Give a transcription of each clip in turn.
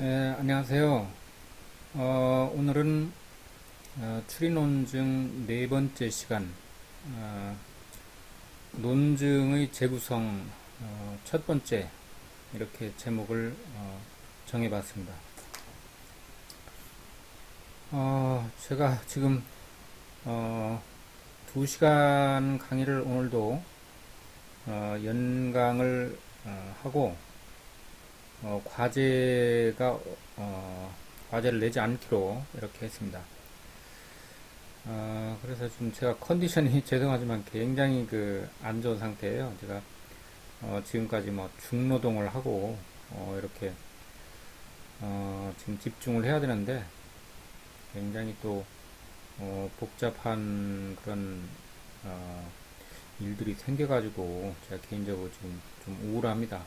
안녕하세요. 오늘은 추리 논증 네 번째 시간, 어, 논증의 재구성 첫 번째 이렇게 제목을 정해봤습니다. 제가 지금 2시간 강의를 오늘도 연강을 하고 과제를 내지 않기로 이렇게 했습니다. 그래서 지금 제가 컨디션이 죄송하지만 굉장히 안 좋은 상태예요. 제가 지금까지 뭐 중노동을 하고 이렇게 지금 집중을 해야 되는데 굉장히 또 복잡한 그런 일들이 생겨가지고 제가 개인적으로 지금 좀 우울합니다.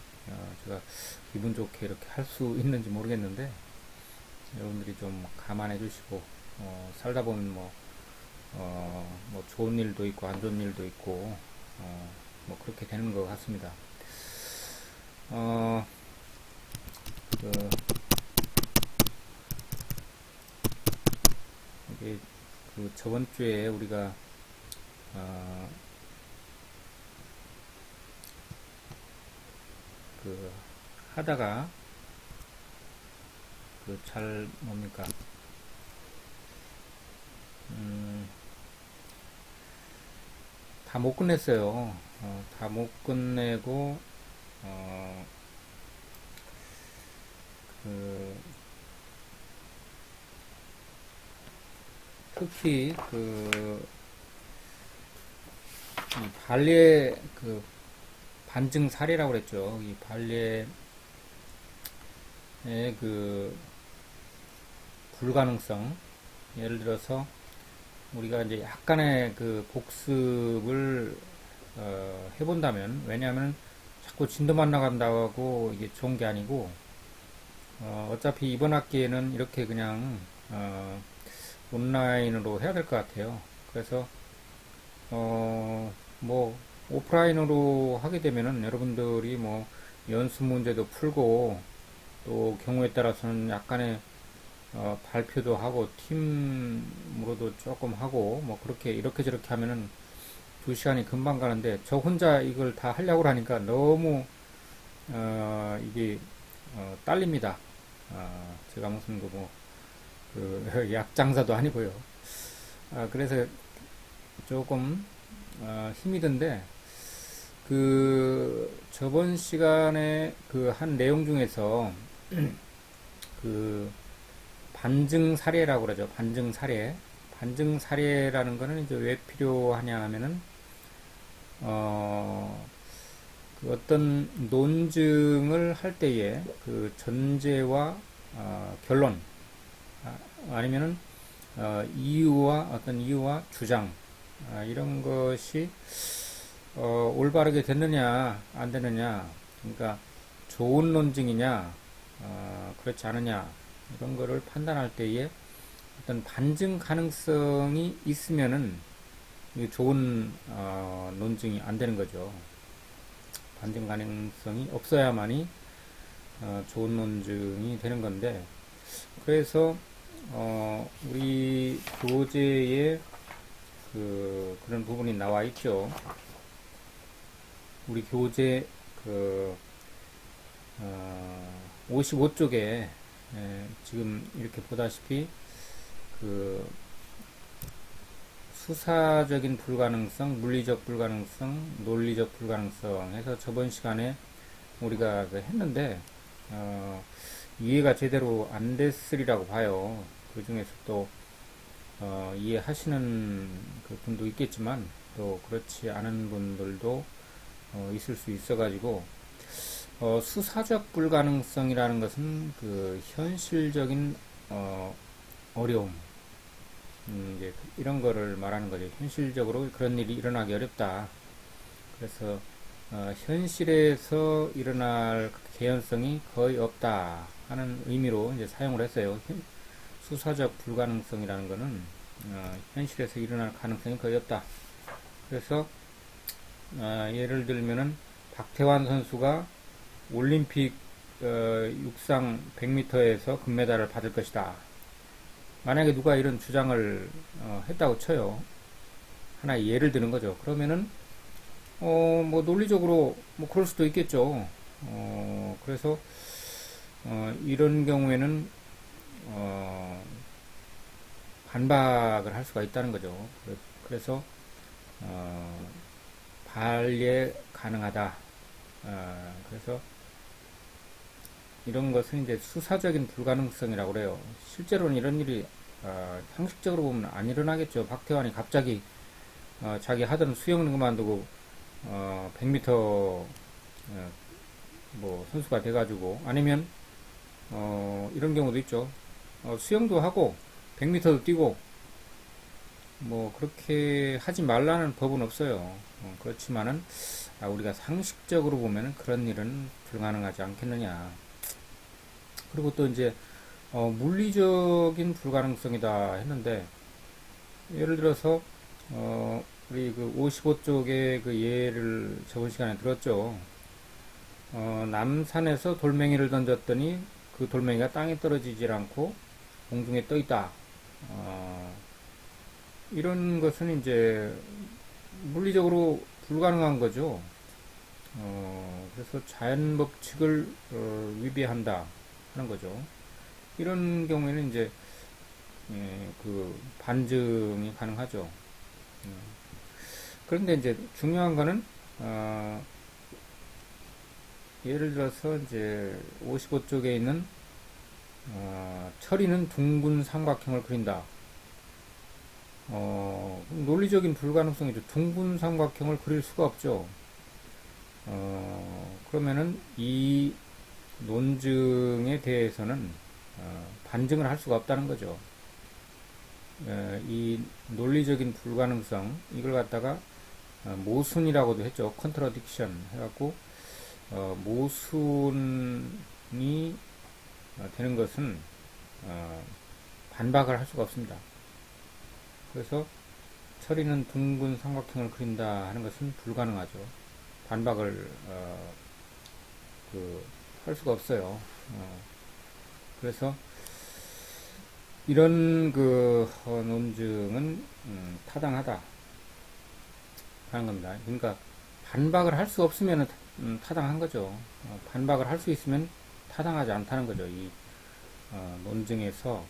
제가 기분 좋게 이렇게 할 수 있는지 모르겠는데 여러분들이 좀 감안해 주시고 살다 보면 뭐 좋은 일도 있고 안 좋은 일도 있고 뭐 그렇게 되는 것 같습니다. 어, 그, 이게 저번 주에 우리가 어, 그 하다가 잘 뭡니까 다 못 끝냈어요. 다 못 끝내고 어, 그 특히 이 발리의 반증 사례라고 그랬죠. 이 발리의 불가능성. 예를 들어서 우리가 이제 약간의 복습을 해본다면, 왜냐하면 자꾸 진도만 나간다고 이게 좋은 게 아니고 어차피 이번 학기에는 이렇게 그냥 온라인으로 해야 될 것 같아요. 그래서 뭐 오프라인으로 하게 되면은 여러분들이 뭐 연습 문제도 풀고 또 경우에 따라서는 약간의 발표도 하고 팀으로도 조금 하고 뭐 그렇게 이렇게 저렇게 하면은 2시간이 금방 가는데 저 혼자 이걸 다 하려고 하니까 너무 이게 딸립니다. 제가 무슨 약장사도 아니고요. 그래서 조금 힘이 든데 저번 시간에 한 내용 중에서 그 반증 사례라고 그러죠. 반증 사례. 반증 사례라는 거는 이제 왜 필요하냐 하면은 어떤 논증을 할 때에 전제와 결론 아니면은 이유와 어떤 이유와 주장 이런 것이 올바르게 됐느냐 안 되느냐, 그러니까 좋은 논증이냐 그렇지 않느냐 이런 거를 판단할 때에 어떤 반증 가능성이 있으면은 이게 좋은 논증이 안 되는 거죠. 반증 가능성이 없어야만이 좋은 논증이 되는 건데, 그래서 우리 교재에 그런 부분이 나와 있죠. 우리 교재 55쪽에 지금 이렇게 보다시피 수사적인 불가능성, 물리적 불가능성, 논리적 불가능성 해서 저번 시간에 우리가 했는데 이해가 제대로 안 됐으리라고 봐요. 그 중에서 또 이해하시는 분도 있겠지만 또 그렇지 않은 분들도 있을 수 있어가지고 수사적 불가능성이라는 것은 현실적인 어려움, 이제 이런 거를 말하는 거죠. 현실적으로 그런 일이 일어나기 어렵다. 그래서 현실에서 일어날 개연성이 거의 없다 하는 의미로 이제 사용을 했어요. 수사적 불가능성이라는 것은 현실에서 일어날 가능성이 거의 없다. 그래서 예를 들면은 박태환 선수가 올림픽 육상 100m에서 금메달을 받을 것이다. 만약에 누가 이런 주장을 했다고 쳐요. 하나의 예를 드는 거죠. 그러면은 뭐 논리적으로 뭐 그럴 수도 있겠죠. 그래서 이런 경우에는 반박을 할 수가 있다는 거죠. 그래서 반례 가능하다. 그래서 이런 것은 이제 수사적인 불가능성이라고 그래요. 실제로는 이런 일이 상식적으로 보면 안 일어나겠죠. 박태환이 갑자기 자기 하던 수영을 그만두고 100m 뭐 선수가 돼가지고 아니면 이런 경우도 있죠. 수영도 하고 100m도 뛰고 뭐 그렇게 하지 말라는 법은 없어요. 그렇지만은 우리가 상식적으로 보면은 그런 일은 불가능하지 않겠느냐. 그리고 또 이제 물리적인 불가능성이다 했는데 예를 들어서 우리 그 55쪽의 그 예를 저번 시간에 들었죠. 남산에서 돌멩이를 던졌더니 그 돌멩이가 땅에 떨어지질 않고 공중에 떠 있다. 이런 것은 이제 물리적으로 불가능한 거죠. 그래서 자연 법칙을 위배한다 하는 거죠. 이런 경우에는 이제 그 반증이 가능하죠. 그런데 이제 중요한 거는 예를 들어서 이제 55쪽에 있는 철이는 둥근 삼각형을 그린다. 논리적인 불가능성이죠. 둥근 삼각형을 그릴 수가 없죠. 그러면은 이 논증에 대해서는 반증을 할 수가 없다는 거죠. 이 논리적인 불가능성 이걸 갖다가 모순이라고도 했죠. 컨트러딕션 해갖고 모순이 되는 것은 반박을 할 수가 없습니다. 그래서 철이는 둥근 삼각형을 그린다 하는 것은 불가능하죠. 반박을 할 수가 없어요. 그래서 이런 그 논증은 타당하다 하는 겁니다. 그러니까 반박을 할 수 없으면 타당한 거죠. 반박을 할 수 있으면 타당하지 않다는 거죠. 이 논증에서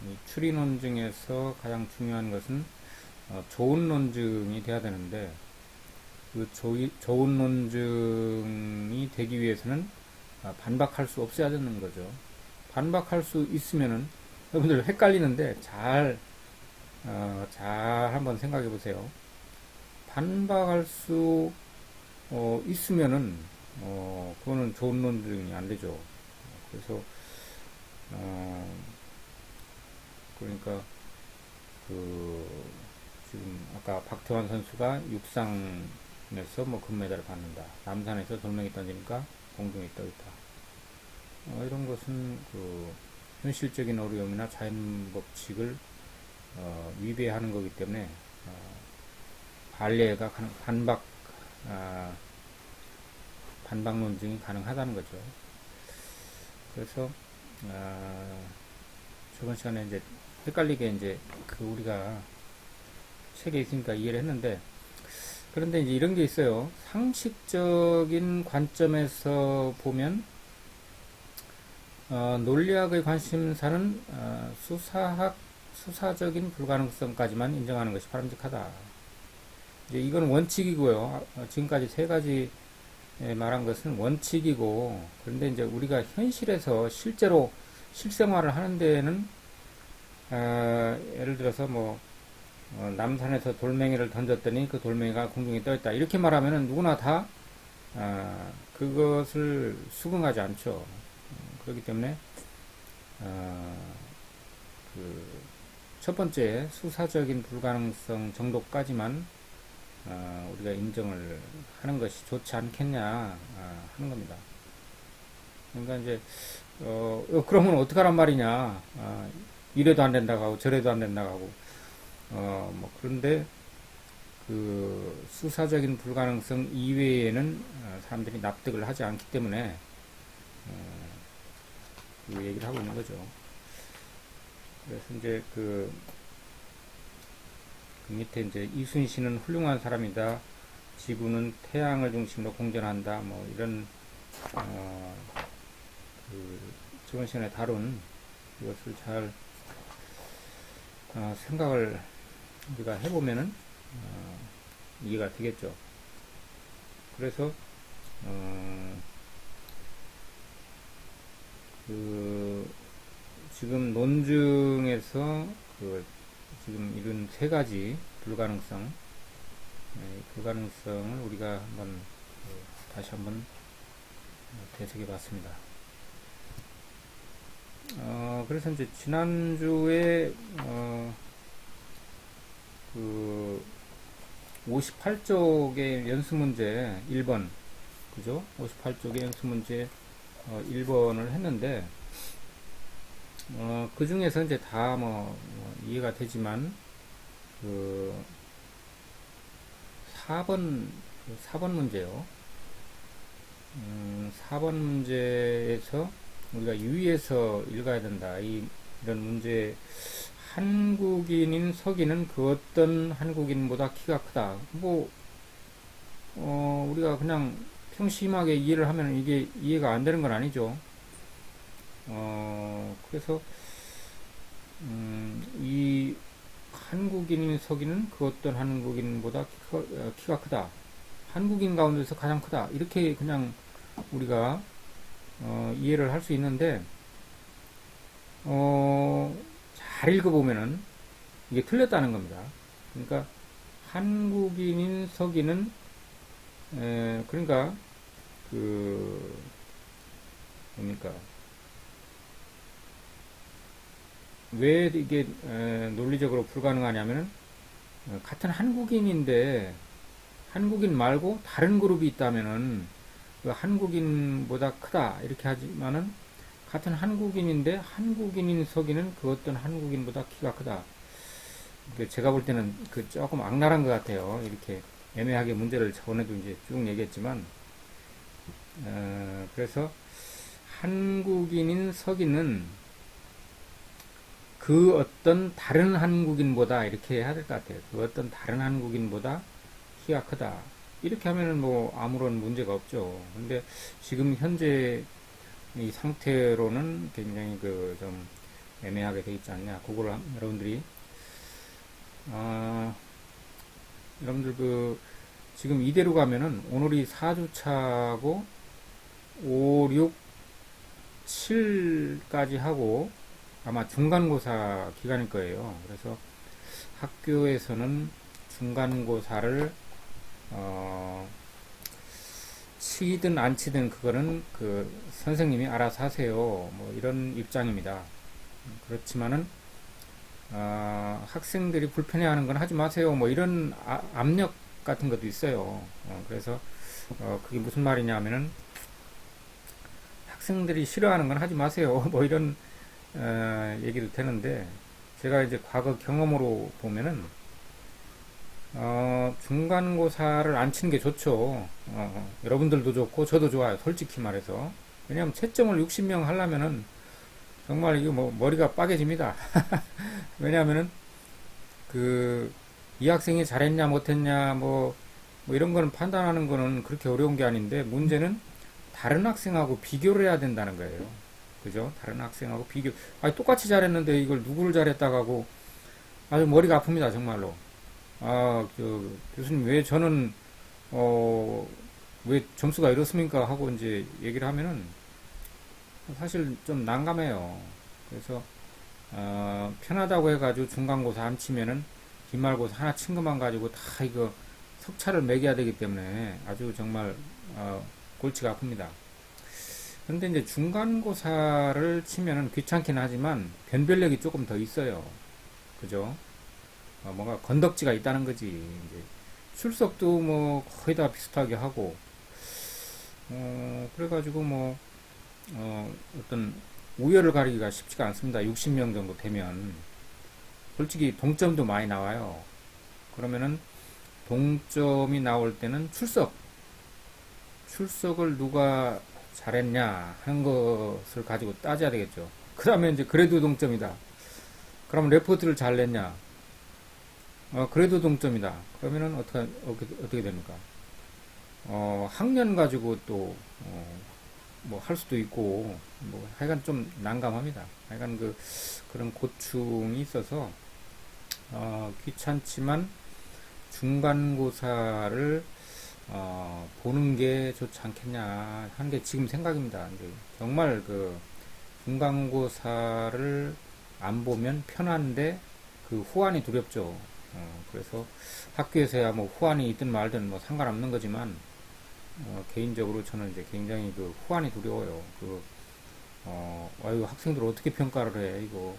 이 추리 논증에서 가장 중요한 것은 좋은 논증이 돼야 되는데 그 좋은 논증이 되기 위해서는 반박할 수 없어야 되는 거죠. 반박할 수 있으면은 여러분들 헷갈리는데 잘 한번 생각해 보세요. 반박할 수 있으면은 그거는 좋은 논증이 안 되죠. 그래서 그러니까 그 지금 아까 박태환 선수가 육상에서 뭐 금메달을 받는다. 남산에서 돌멩이 던지니까 공중에 떠 있다. 이런 것은 그 현실적인 어려움이나 자연 법칙을 위배하는 거기 때문에 반례가 반박 논증이 가능하다는 거죠. 그래서 저번 시간에 이제 헷갈리게 이제 그 우리가 책에 있으니까 이해를 했는데 그런데 이제 이런 게 있어요. 상식적인 관점에서 보면 논리학의 관심사는 수사적인 불가능성까지만 인정하는 것이 바람직하다. 이제 이건 원칙이고요. 지금까지 세 가지 말한 것은 원칙이고, 그런데 이제 우리가 현실에서 실제로 실생활을 하는 데에는 예를 들어서 뭐 남산에서 돌멩이를 던졌더니 그 돌멩이가 공중에 떠 있다. 이렇게 말하면은 누구나 다 그것을 수긍하지 않죠. 그렇기 때문에 그 첫 번째 수사적인 불가능성 정도까지만 우리가 인정을 하는 것이 좋지 않겠냐 하는 겁니다. 그러니까 이제 그러면 어떡하란 말이냐, 이래도 안 된다고 하고 저래도 안 된다고 하고 뭐 그런데 그 수사적인 불가능성 이외에는 사람들이 납득을 하지 않기 때문에 그 얘기를 하고 있는 거죠. 그래서 이제 그 밑에 이제 이순신은 훌륭한 사람이다. 지구는 태양을 중심으로 공전한다. 뭐 이런 어, 그 저번 시간에 다룬 이것을 잘 생각을 우리가 해보면은 이해가 되겠죠. 그래서 그 지금 논증에서 지금 이런 세 가지 불가능성, 불가능성을 우리가 한번 다시 한번 되새겨 봤습니다. 그래서 이제 지난주에 그 58쪽의 연습 문제 1번, 그죠? 58쪽의 연습 문제 1번을 했는데 그 중에서 이제 다 이해가 되지만 그 4번 문제요. 4번 문제에서 우리가 유의해서 읽어야 된다. 이런 문제, 한국인인 서기는 그 어떤 한국인보다 키가 크다. 우리가 그냥 평심하게 이해를 하면 이게 이해가 안 되는 건 아니죠. 그래서, 이 한국인인 서기는 그 어떤 한국인보다 키가 크다. 한국인 가운데서 가장 크다. 이렇게 그냥 우리가 이해를 할 수 있는데 잘 읽어보면은 이게 틀렸다는 겁니다. 그러니까 한국인인 서기는 그러니까 뭡니까, 왜 이게 논리적으로 불가능하냐면은 같은 한국인인데 한국인 말고 다른 그룹이 있다면은 그 한국인보다 크다 이렇게 하지만은 같은 한국인인데 한국인인 서기는 그 어떤 한국인보다 키가 크다. 제가 볼 때는 조금 악랄한 것 같아요. 이렇게 애매하게 문제를 저번에도 이제 쭉 얘기했지만 그래서 한국인인 서기는 그 어떤 다른 한국인보다 이렇게 해야 될 것 같아요. 그 어떤 다른 한국인보다 키가 크다. 이렇게 하면은 아무런 문제가 없죠. 근데 지금 현재 이 상태로는 굉장히 좀 애매하게 돼 있지 않냐. 그걸 여러분들이 여러분들 지금 이대로 가면은 오늘이 4주차고 5, 6, 7까지 하고 아마 중간고사 기간일 거예요. 그래서 학교에서는 중간고사를 치든 안 치든 그거는 선생님이 알아서 하세요. 이런 입장입니다. 그렇지만은 학생들이 불편해하는 건 하지 마세요. 이런 압력 같은 것도 있어요. 그래서 그게 무슨 말이냐면은 학생들이 싫어하는 건 하지 마세요. 이런 얘기도 되는데 제가 이제 과거 경험으로 보면은 중간고사를 안 치는 게 좋죠. 여러분들도 좋고 저도 좋아요. 솔직히 말해서. 왜냐하면 채점을 60명 하려면은 정말 이거 머리가 빠개집니다. 왜냐하면은 이 학생이 잘했냐 못했냐 이런 거는 판단하는 거는 그렇게 어려운 게 아닌데 문제는 다른 학생하고 비교를 해야 된다는 거예요. 그죠? 다른 학생하고 아니 똑같이 잘했는데 이걸 누구를 잘했다고 하고 아주 머리가 아픕니다. 정말로. 교수님, 왜 저는, 왜 점수가 이렇습니까? 하고 이제 얘기를 하면은 사실 좀 난감해요. 그래서, 편하다고 해가지고 중간고사 안 치면은 기말고사 하나 친 것만 가지고 다 이거 석차를 매겨야 되기 때문에 아주 정말, 골치가 아픕니다. 근데 이제 중간고사를 치면은 귀찮긴 하지만 변별력이 조금 더 있어요. 그죠? 뭔가 건덕지가 있다는 거지. 이제 출석도 거의 다 비슷하게 하고, 그래가지고 어떤 우열을 가리기가 쉽지가 않습니다. 60명 정도 되면. 솔직히 동점도 많이 나와요. 그러면은 동점이 나올 때는 출석을 누가 잘했냐 하는 것을 가지고 따져야 되겠죠. 그 다음에 이제 그래도 동점이다. 그러면 레포트를 잘 냈냐? 그래도 동점이다. 그러면은 어떻게 됩니까? 학년 가지고 또, 뭐 할 수도 있고, 뭐 하여간 좀 난감합니다. 하여간 그런 고충이 있어서, 귀찮지만 중간고사를 보는 게 좋지 않겠냐 하는 게 지금 생각입니다. 근데 정말 중간고사를 안 보면 편한데 그 후환이 두렵죠. 그래서 학교에서야 뭐 후환이 있든 말든 뭐 상관없는 거지만 개인적으로 저는 이제 굉장히 그 후환이 두려워요. 아유, 학생들 어떻게 평가를 해 이거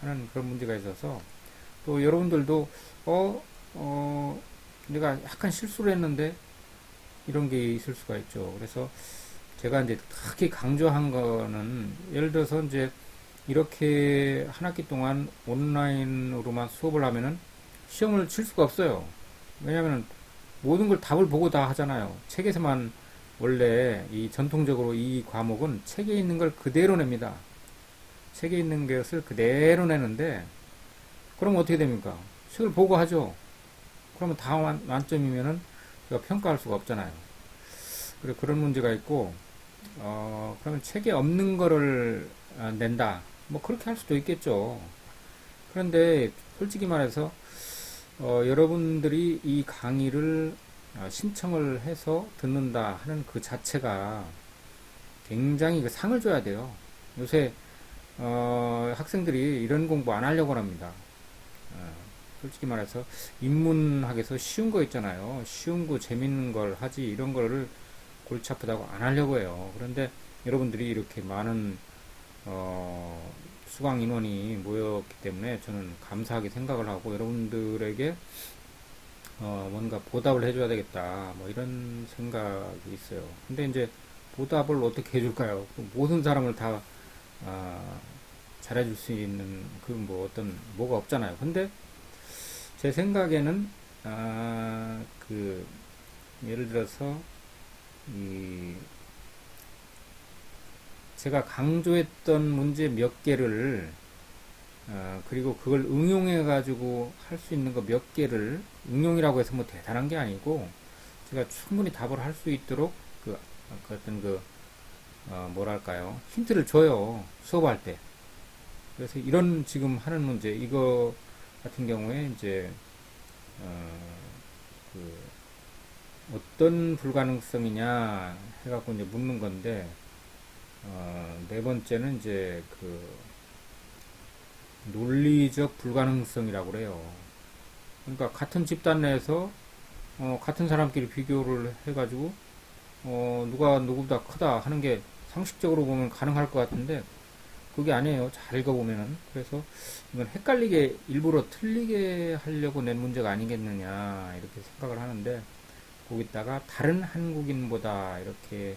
하는 그런 문제가 있어서 또 여러분들도 어, 내가 약간 실수를 했는데 이런 게 있을 수가 있죠. 그래서 제가 이제 특히 강조한 거는 예를 들어서 이제 이렇게 한 학기 동안 온라인으로만 수업을 하면은 시험을 칠 수가 없어요. 왜냐하면 모든 걸 답을 보고 다 하잖아요. 책에서만 원래 이 전통적으로 이 과목은 책에 있는 걸 그대로 냅니다. 책에 있는 것을 그대로 내는데 그럼 어떻게 됩니까? 책을 보고 하죠. 그러면 다 만점이면은 제가 평가할 수가 없잖아요. 그리고 그런 문제가 있고, 그러면 책에 없는 거를 낸다. 뭐 그렇게 할 수도 있겠죠. 그런데 솔직히 말해서 여러분들이 이 강의를 신청을 해서 듣는다 하는 그 자체가 굉장히 그 상을 줘야 돼요. 요새 학생들이 이런 공부 안 하려고 합니다. 솔직히 말해서 인문학에서 쉬운 거 있잖아요. 쉬운 거 재밌는 걸 하지 이런 거를 골치 아프다고 안 하려고 해요. 그런데 여러분들이 이렇게 많은 수강 인원이 모였기 때문에 저는 감사하게 생각을 하고 여러분들에게 뭔가 보답을 해줘야 되겠다 뭐 이런 생각이 있어요. 근데 이제 보답을 어떻게 해줄까요? 모든 사람을 다 잘해줄 수 있는 그 뭐 어떤 뭐가 없잖아요. 근데 제 생각에는 예를 들어서 이 제가 강조했던 문제 몇 개를 그리고 그걸 응용해 가지고 할 수 있는 거 몇 개를 응용이라고 해서 뭐 대단한 게 아니고 제가 충분히 답을 할 수 있도록 어떤 뭐랄까요 힌트를 줘요 수업할 때. 그래서 이런 지금 하는 문제 이거 같은 경우에 이제 그 어떤 불가능성이냐 해갖고 이제 묻는 건데 네 번째는 이제 논리적 불가능성이라고 그래요. 그러니까 같은 집단 내에서 같은 사람끼리 비교를 해가지고 누가 누구보다 크다 하는 게 상식적으로 보면 가능할 것 같은데 그게 아니에요. 잘 읽어보면은. 그래서 이건 헷갈리게 일부러 틀리게 하려고 낸 문제가 아니겠느냐 이렇게 생각을 하는데 거기다가 다른 한국인보다 이렇게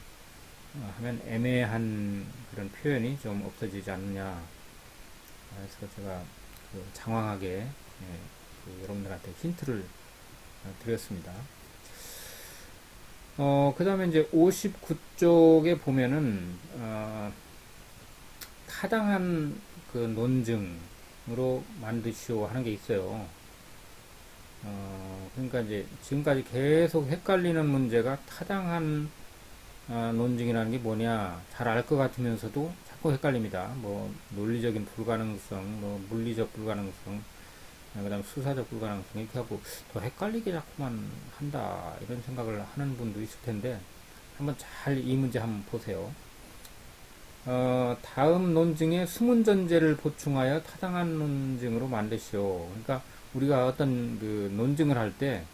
하면 애매한 그런 표현이 좀 없어지지 않느냐. 그래서 제가 장황하게 여러분들한테 힌트를 드렸습니다. 그 다음에 이제 59쪽에 보면은 타당한 그 논증으로 만드시오 하는 게 있어요. 그러니까 이제 지금까지 계속 헷갈리는 문제가 타당한 논증이라는 게 뭐냐 잘 알 것 같으면서도 자꾸 헷갈립니다. 뭐 논리적인 불가능성, 뭐 물리적 불가능성, 그다음 수사적 불가능성 이렇게 하고 더 헷갈리게 자꾸만 한다 이런 생각을 하는 분도 있을 텐데 한번 잘 이 문제 한번 보세요. 다음 논증에 수문 전제를 보충하여 타당한 논증으로 만드시오. 그러니까 우리가 어떤 그 논증을 할 때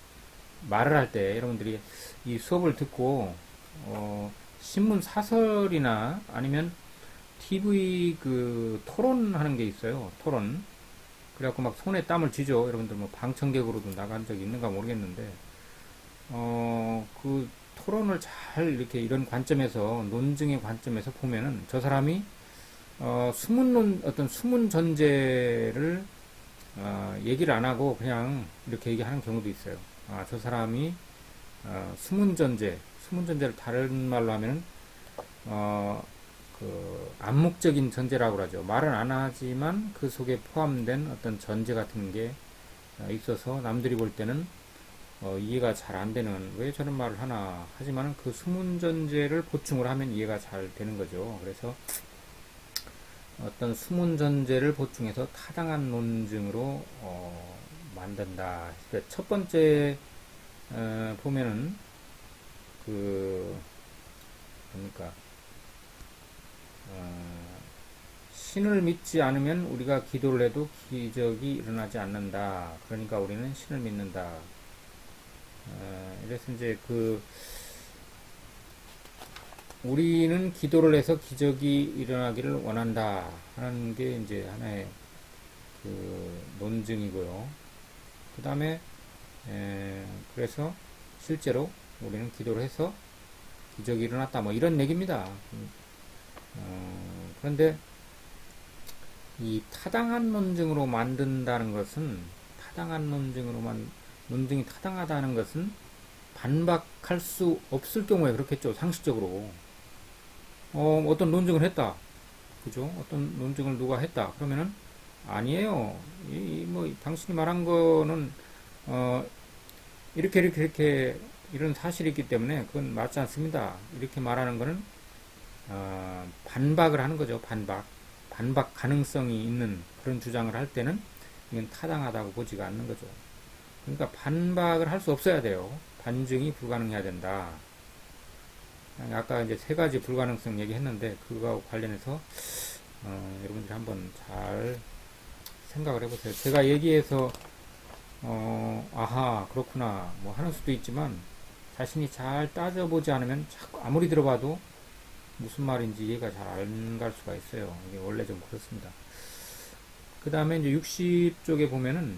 말을 할 때 여러분들이 이 수업을 듣고 신문 사설이나 아니면 TV 토론하는 게 있어요. 토론. 그래갖고 막 손에 땀을 쥐죠. 여러분들 뭐 방청객으로도 나간 적이 있는가 모르겠는데, 그 토론을 잘 이렇게 이런 관점에서, 논증의 관점에서 보면은 저 사람이, 어떤 수문 전제를, 얘기를 안 하고 그냥 이렇게 얘기하는 경우도 있어요. 저 사람이, 수문 전제를 다른 말로 하면은, 어, 암묵적인 전제라고 그러죠. 말은 안 하지만 그 속에 포함된 어떤 전제 같은 게 있어서 남들이 볼 때는 이해가 잘 안 되는, 왜 저런 말을 하나 하지만 그 수문 전제를 보충을 하면 이해가 잘 되는 거죠. 그래서 어떤 수문 전제를 보충해서 타당한 논증으로 만든다. 그러니까 첫 번째 보면은 그 뭡니까, 신을 믿지 않으면 우리가 기도를 해도 기적이 일어나지 않는다. 그러니까 우리는 신을 믿는다. 이래서 이제 우리는 기도를 해서 기적이 일어나기를 원한다 하는 게 이제 하나의 논증이고요. 그 다음에 그래서 실제로 우리는 기도를 해서 기적이 일어났다, 뭐 이런 얘기입니다. 그런데 이 타당한 논증으로 만든다는 것은, 논증이 타당하다는 것은 반박할 수 없을 경우에 그렇겠죠. 상식적으로 어떤 논증을 했다, 그죠? 어떤 논증을 누가 했다 그러면은 아니에요. 뭐 당신이 말한 거는 이렇게 이런 사실이 있기 때문에 그건 맞지 않습니다. 이렇게 말하는 거는 반박을 하는 거죠. 반박 가능성이 있는 그런 주장을 할 때는 이건 타당하다고 보지가 않는 거죠. 그러니까 반박을 할 수 없어야 돼요. 반증이 불가능해야 된다. 아까 이제 세 가지 불가능성 얘기했는데 그거와 관련해서 여러분들이 한번 잘 생각을 해보세요. 제가 얘기해서 아하 그렇구나 뭐 하는 수도 있지만, 자신이 잘 따져보지 않으면 자꾸 아무리 들어봐도 무슨 말인지 이해가 잘 안 갈 수가 있어요. 이게 원래 좀 그렇습니다. 그 다음에 이제 60쪽에 보면은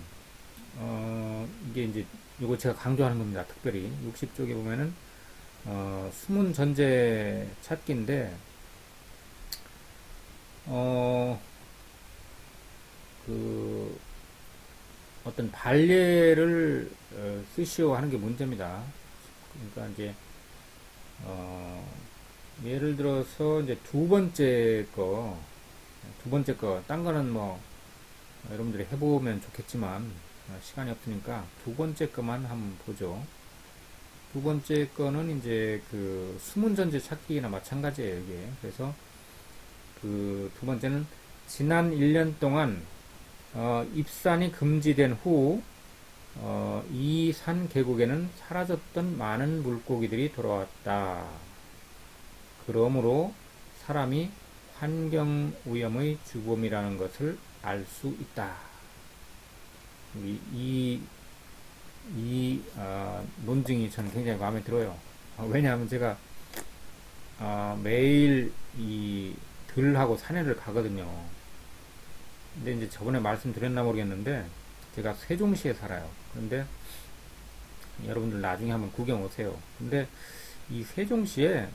이게 이제 이거 제가 강조하는 겁니다. 특별히 60쪽에 보면은 수문 전제 찾기인데 그 어떤 반례를 쓰시오 하는 게 문제입니다. 그러니까 이제 예를 들어서 이제 딴 거는 뭐 여러분들이 해보면 좋겠지만 시간이 없으니까 두 번째 거만 한번 보죠. 두 번째 거는 이제 그 수문전제 찾기나 마찬가지예요, 이게. 그래서 그 두 번째는 지난 1년 동안 입산이 금지된 후 이 산 계곡에는 사라졌던 많은 물고기들이 돌아왔다. 그러므로 사람이 환경 오염의 주범이라는 것을 알 수 있다. 논증이 저는 굉장히 마음에 들어요. 왜냐하면 제가 매일 이 들하고 산에를 가거든요. 근데 이제 저번에 말씀드렸나 모르겠는데 제가 세종시에 살아요. 그런데 여러분들 나중에 한번 구경 오세요. 근데 이 세종시에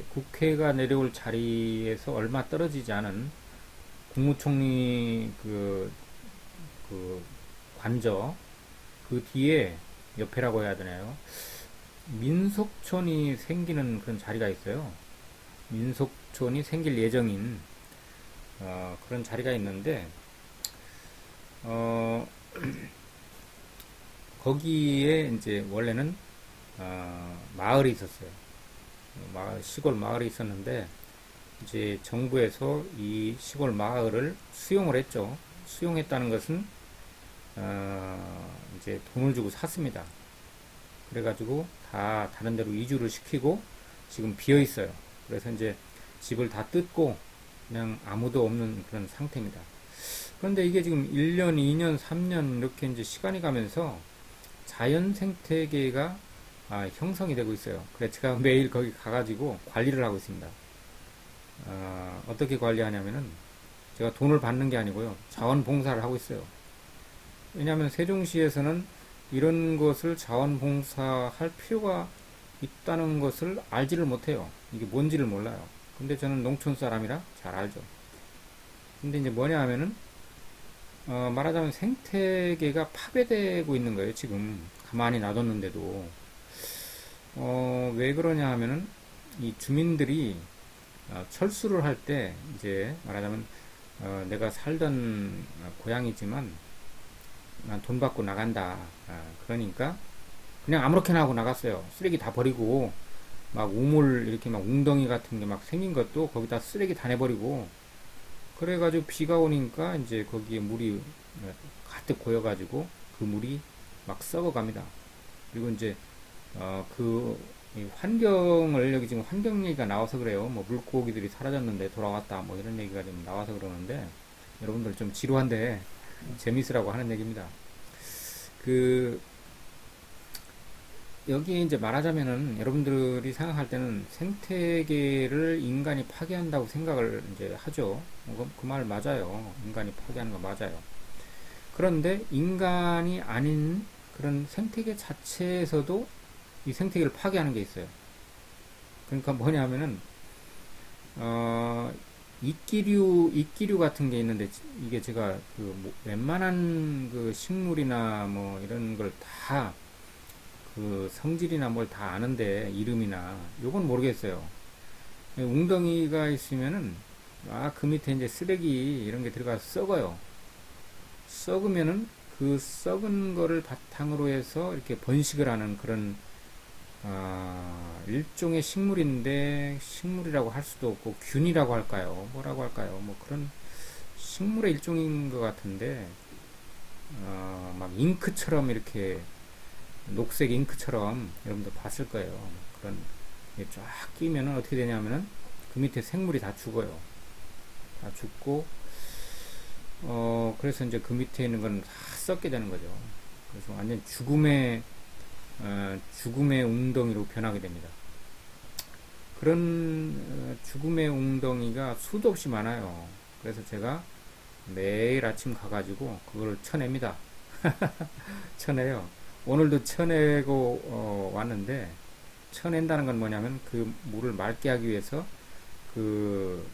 국회가 내려올 자리에서 얼마 떨어지지 않은 국무총리 관저 그 뒤에 옆에라고 해야 되나요? 민속촌이 생기는 그런 자리가 있어요. 민속촌이 생길 예정인 그런 자리가 있는데 거기에 이제 원래는 마을이 있었어요. 시골 마을이 있었는데 이제 정부에서 이 시골 마을을 수용을 했죠. 수용했다는 것은 이제 돈을 주고 샀습니다. 그래가지고 다 다른 데로 이주를 시키고 지금 비어 있어요. 그래서 이제 집을 다 뜯고 그냥 아무도 없는 그런 상태입니다. 그런데 이게 지금 1년, 2년, 3년 이렇게 이제 시간이 가면서 자연 생태계가 형성이 되고 있어요. 그래서 제가 매일 거기 가가지고 관리를 하고 있습니다. 어떻게 관리하냐면은 제가 돈을 받는 게 아니고요. 자원봉사를 하고 있어요. 왜냐하면 세종시에서는 이런 것을 자원봉사할 필요가 있다는 것을 알지를 못해요. 이게 뭔지를 몰라요. 근데 저는 농촌 사람이라 잘 알죠. 근데 이제 뭐냐 하면은 말하자면 생태계가 파괴되고 있는 거예요. 지금 가만히 놔뒀는데도 왜 그러냐 하면은 이 주민들이 철수를 할 때 이제 말하자면 내가 살던 고향이지만 난 돈 받고 나간다. 그러니까 그냥 아무렇게나 하고 나갔어요. 쓰레기 다 버리고 막 우물 이렇게 막 웅덩이 같은 게 막 생긴 것도 거기다 쓰레기 다 내버리고 그래가지고 비가 오니까 이제 거기에 물이 가득 고여가지고 그 물이 막 썩어갑니다. 그리고 이제 그 환경을 여기 지금 환경 얘기가 나와서 그래요. 뭐 물고기들이 사라졌는데 돌아왔다 뭐 이런 얘기가 좀 나와서 그러는데 여러분들 좀 지루한데 재밌으라고 하는 얘기입니다. 그 여기 이제 말하자면은 여러분들이 생각할 때는 생태계를 인간이 파괴한다고 생각을 이제 하죠. 그 말 맞아요. 인간이 파괴하는 거 맞아요. 그런데 인간이 아닌 그런 생태계 자체에서도 이 생태계를 파괴하는 게 있어요. 그러니까 뭐냐면은 이끼류 같은 게 있는데 이게 제가 뭐 웬만한 그 식물이나 뭐 이런 걸다 그 성질이나 뭘 다 아는데 이름이나 요건 모르겠어요. 웅덩이가 있으면은 그 밑에 이제 쓰레기 이런 게 들어가서 썩어요. 썩으면은 그 썩은 거를 바탕으로 해서 이렇게 번식을 하는 그런 일종의 식물인데 식물이라고 할 수도 없고 균이라고 할까요? 뭐라고 할까요? 뭐 그런 식물의 일종인 것 같은데 막 잉크처럼 이렇게 녹색 잉크처럼 여러분들 봤을 거예요. 그런 게 쫙 끼면은 어떻게 되냐면은 그 밑에 생물이 다 죽어요. 다 죽고 그래서 이제 그 밑에 있는 건 다 썩게 되는 거죠. 그래서 완전 죽음의 웅덩이로 변하게 됩니다. 그런 죽음의 웅덩이가 수도 없이 많아요. 그래서 제가 매일 아침 가가지고 그걸 쳐냅니다. 쳐내요. 오늘도 쳐내고 왔는데 쳐낸다는 건 뭐냐면 그 물을 맑게 하기 위해서 그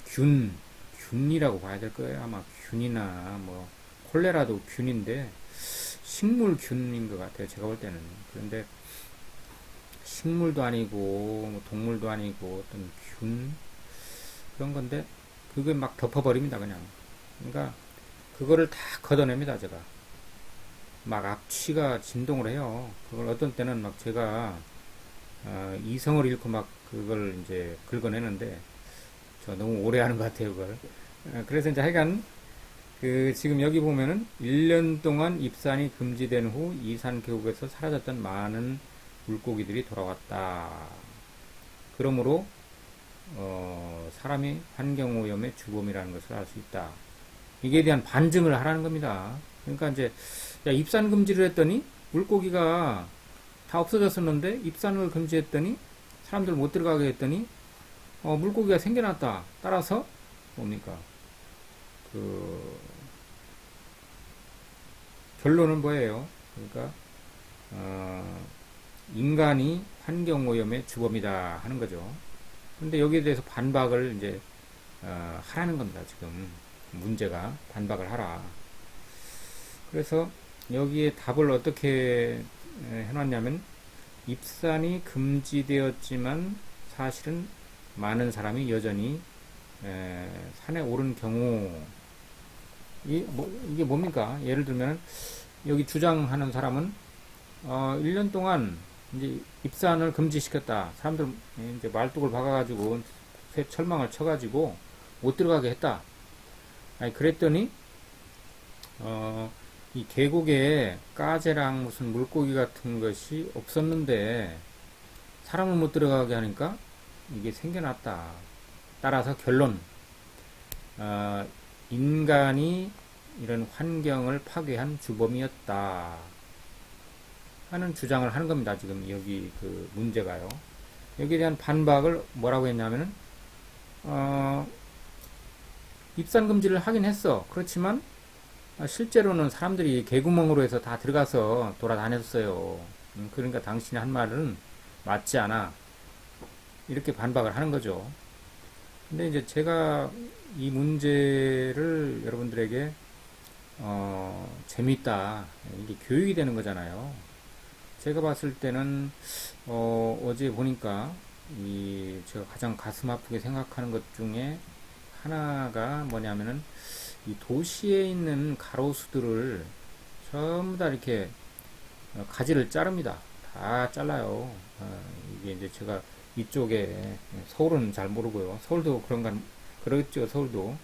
균이라고 봐야 될 거예요. 아마 균이나 뭐 콜레라도 균인데 식물균인 것 같아요. 제가 볼 때는. 그런데 식물도 아니고 뭐 동물도 아니고 어떤 균 그런 건데 그걸 막 덮어버립니다. 그냥. 그러니까 그거를 다 걷어냅니다. 제가. 막 악취가 진동을 해요. 그걸 어떤 때는 막 제가 이성을 잃고 막 그걸 이제 긁어내는데 저 너무 오래 하는 것 같아요. 그걸. 그래서 이제 하여간 그 지금 여기 보면은 1년 동안 입산이 금지된 후 이산 계곡에서 사라졌던 많은 물고기들이 돌아왔다. 그러므로 사람이 환경오염의 주범이라는 것을 알 수 있다. 이게 대한 반증을 하라는 겁니다. 그러니까 이제 입산 금지를 했더니 물고기가 다 없어졌었는데 입산을 금지했더니 사람들 못 들어가게 했더니 물고기가 생겨났다. 따라서 뭡니까? 그 결론은 뭐예요? 그러니까 인간이 환경오염의 주범이다 하는 거죠. 근데 여기에 대해서 반박을 이제 하라는 겁니다. 지금 문제가 반박을 하라. 그래서 여기에 답을 어떻게 해놨냐면 입산이 금지되었지만 사실은 많은 사람이 여전히 산에 오른 경우 이게 뭡니까? 예를 들면 여기 주장하는 사람은 1년 동안 이제 입산을 금지시켰다. 사람들 이제 말뚝을 박아가지고 철망을 쳐가지고 못 들어가게 했다. 아니 그랬더니 이 계곡에 까제랑 무슨 물고기 같은 것이 없었는데 사람을 못 들어가게 하니까 이게 생겨났다. 따라서 결론 인간이 이런 환경을 파괴한 주범이었다 하는 주장을 하는 겁니다. 지금 여기 그 문제가요. 여기에 대한 반박을 뭐라고 했냐면은 입산 금지를 하긴 했어. 그렇지만 실제로는 사람들이 개구멍으로 해서 다 들어가서 돌아다녔어요. 그러니까 당신이 한 말은 맞지 않아. 이렇게 반박을 하는 거죠. 근데 이제 제가 이 문제를 여러분들에게 재밌다. 이게 교육이 되는 거잖아요. 제가 봤을 때는 어제 보니까 제가 가장 가슴 아프게 생각하는 것 중에 하나가 뭐냐면은 이 도시에 있는 가로수들을 전부 다 이렇게 가지를 자릅니다. 다 잘라요. 이게 이제 제가 이쪽에 서울은 잘 모르고요. 서울도 그런가 그렇죠. 서울도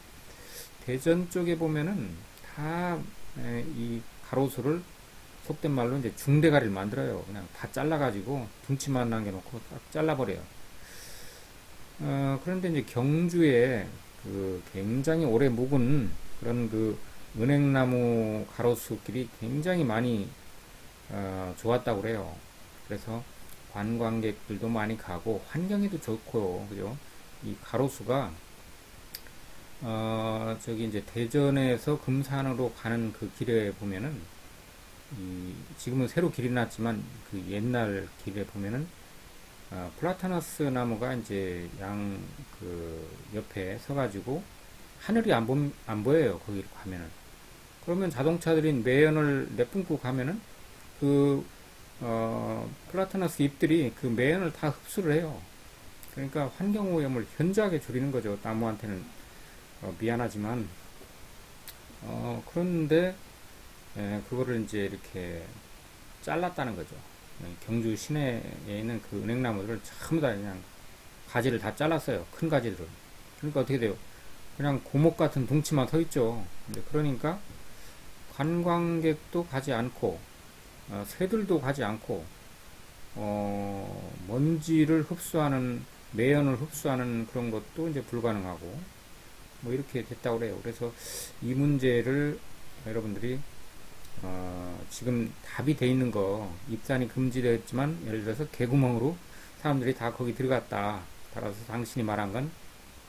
대전 쪽에 보면은 다 이 가로수를 속된 말로 이제 중대가리를 만들어요. 그냥 다 잘라가지고 둥치만 남겨놓고 딱 잘라버려요. 그런데 이제 경주에 그 굉장히 오래 묵은 그런 그 은행나무 가로수길이 굉장히 많이 좋았다고 그래요. 그래서 관광객들도 많이 가고 환경에도 좋고요. 그죠? 이 가로수가 저기 이제 대전에서 금산으로 가는 그 길에 보면은 지금은 새로 길이 났지만 그 옛날 길에 보면은 플라타너스 나무가 이제 양 그 옆에 서가지고 하늘이 안 보여요. 거기 가면은. 그러면 자동차들이 매연을 내뿜고 가면은 그 플라타너스 잎들이 그 매연을 다 흡수를 해요. 그러니까 환경오염을 현저하게 줄이는 거죠. 나무한테는 미안하지만 그런데 그거를 이제 이렇게 잘랐다는 거죠. 경주 시내에 있는 그 은행나무들을 전부 다 그냥 가지를 다 잘랐어요. 큰 가지들을. 그러니까 어떻게 돼요? 그냥 고목 같은 둥치만 서 있죠. 그러니까 관광객도 가지 않고 새들도 가지 않고 먼지를 흡수하는 매연을 흡수하는 그런 것도 이제 불가능하고 뭐 이렇게 됐다고 그래요. 그래서 이 문제를 여러분들이 지금 답이 돼 있는 거 입산이 금지되었지만 예를 들어서 개구멍으로 사람들이 다 거기 들어갔다. 따라서 당신이 말한 건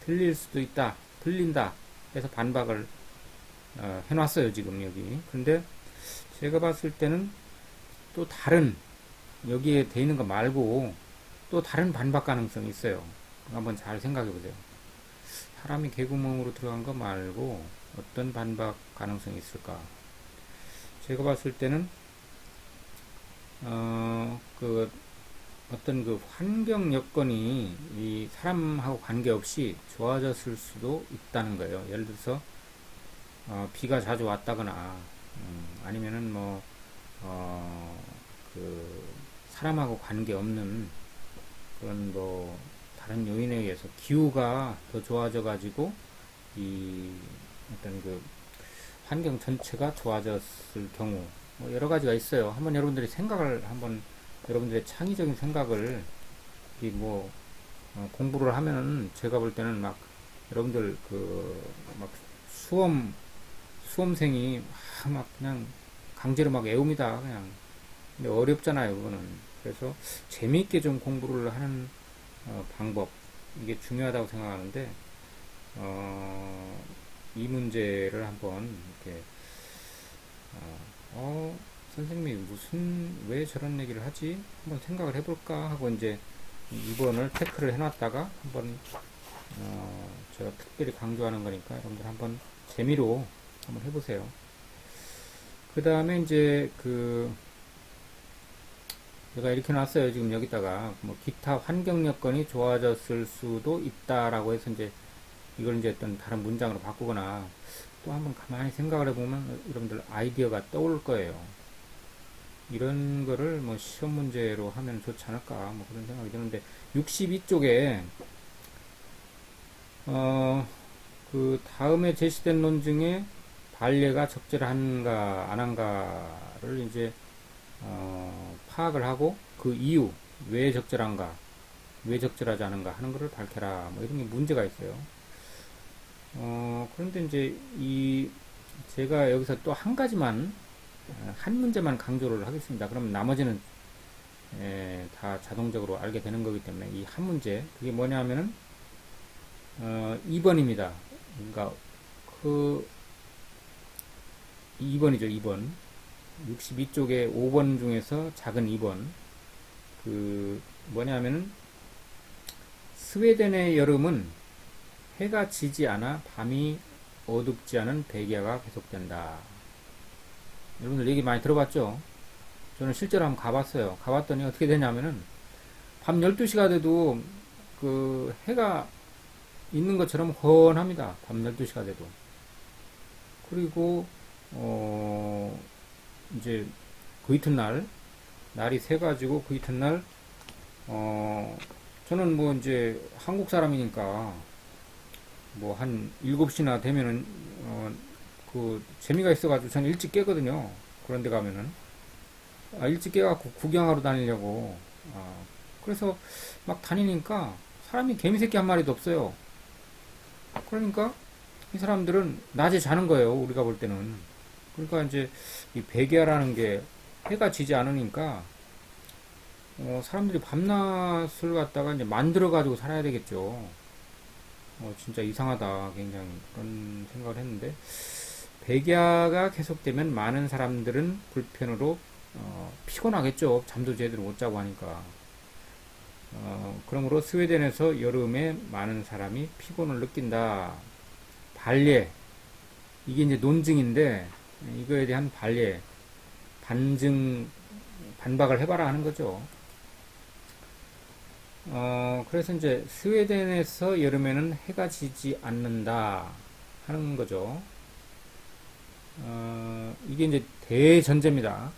틀릴 수도 있다. 틀린다. 해서 반박을 해놨어요. 지금 여기. 근데 제가 봤을 때는 또 다른 여기에 돼 있는 거 말고 또 다른 반박 가능성이 있어요. 한번 잘 생각해 보세요. 사람이 개구멍으로 들어간 거 말고 어떤 반박 가능성이 있을까? 제가 봤을 때는 그 어떤 그 환경 여건이 이 사람하고 관계없이 좋아졌을 수도 있다는 거예요. 예를 들어서 비가 자주 왔다거나 아니면은 그 사람하고 관계없는 그런 뭐 다른 요인에 의해서 기후가 더 좋아져 가지고 이 어떤 그 환경 전체가 좋아졌을 경우 뭐 여러 가지가 있어요. 한번 여러분들이 생각을 한번 여러분들의 창의적인 생각을 뭐 공부를 하면은 제가 볼 때는 막 여러분들 그 막 수험생이 막 그냥 강제로 막 외웁니다. 그냥 근데 어렵잖아요. 그거는 그래서 재미있게 좀 공부를 하는 방법 이게 중요하다고 생각하는데 이 문제를 한번 이렇게 선생님이 왜 저런 얘기를 하지? 한번 생각을 해볼까 하고 이제 2번을 태클을 해놨다가 한번 제가 특별히 강조하는 거니까 여러분들 한번 재미로 한번 해보세요. 그 다음에 이제 제가 이렇게 놨어요. 지금 여기다가 뭐 기타 환경 여건이 좋아졌을 수도 있다라고 해서 이제 이걸 이제 어떤 다른 문장으로 바꾸거나 또 한번 가만히 생각을 해보면 여러분들 아이디어가 떠올 거예요. 이런 거를 뭐 시험 문제로 하면 좋지 않을까 뭐 그런 생각이 드는데 62쪽에 그 다음에 제시된 논증에 반례가 적절한가 안 한가를 이제 파악을 하고 그 이유 왜 적절한가 왜 적절하지 않은가 하는 것을 밝혀라 뭐 이런 게 문제가 있어요. 그런데 이제 제가 여기서 또 한 가지만 한 문제만 강조를 하겠습니다. 그럼 나머지는 다 자동적으로 알게 되는 거기 때문에 이 한 문제 그게 뭐냐면은 2번입니다. 그러니까 그 2번이죠. 2번 62쪽에 5번 중에서 작은 2번 그 뭐냐면은 스웨덴의 여름은 해가 지지 않아 밤이 어둡지 않은 백야가 계속된다. 여러분들 얘기 많이 들어봤죠? 저는 실제로 한번 가봤어요. 가봤더니 어떻게 되냐면은 밤 12시가 돼도 그 해가 있는 것처럼 훤합니다. 밤 12시가 돼도. 그리고 어 이제 그 이튿날 날이 새가지고 그 이튿날 어 저는 뭐 이제 한국 사람이니까 뭐 한 7시나 되면은 그 재미가 있어가지고 저는 일찍 깨거든요. 그런 데 가면은 일찍 깨갖고 구경하러 다니려고 그래서 막 다니니까 사람이 개미새끼 한 마리도 없어요. 그러니까 이 사람들은 낮에 자는 거예요. 우리가 볼 때는. 그러니까 이제 이 백야라는 게 해가 지지 않으니까 사람들이 밤낮을 갖다가 이제 만들어 가지고 살아야 되겠죠. 진짜 이상하다. 굉장히 그런 생각을 했는데 백야가 계속되면 많은 사람들은 불편으로 피곤하겠죠. 잠도 제대로 못 자고 하니까. 그러므로 스웨덴에서 여름에 많은 사람이 피곤을 느낀다. 반례. 이게 이제 논증인데, 이거에 대한 반례, 반증, 반박을 해봐라 하는 거죠. 그래서 이제 스웨덴에서 여름에는 해가 지지 않는다 하는 거죠. 이게 이제 대전제입니다.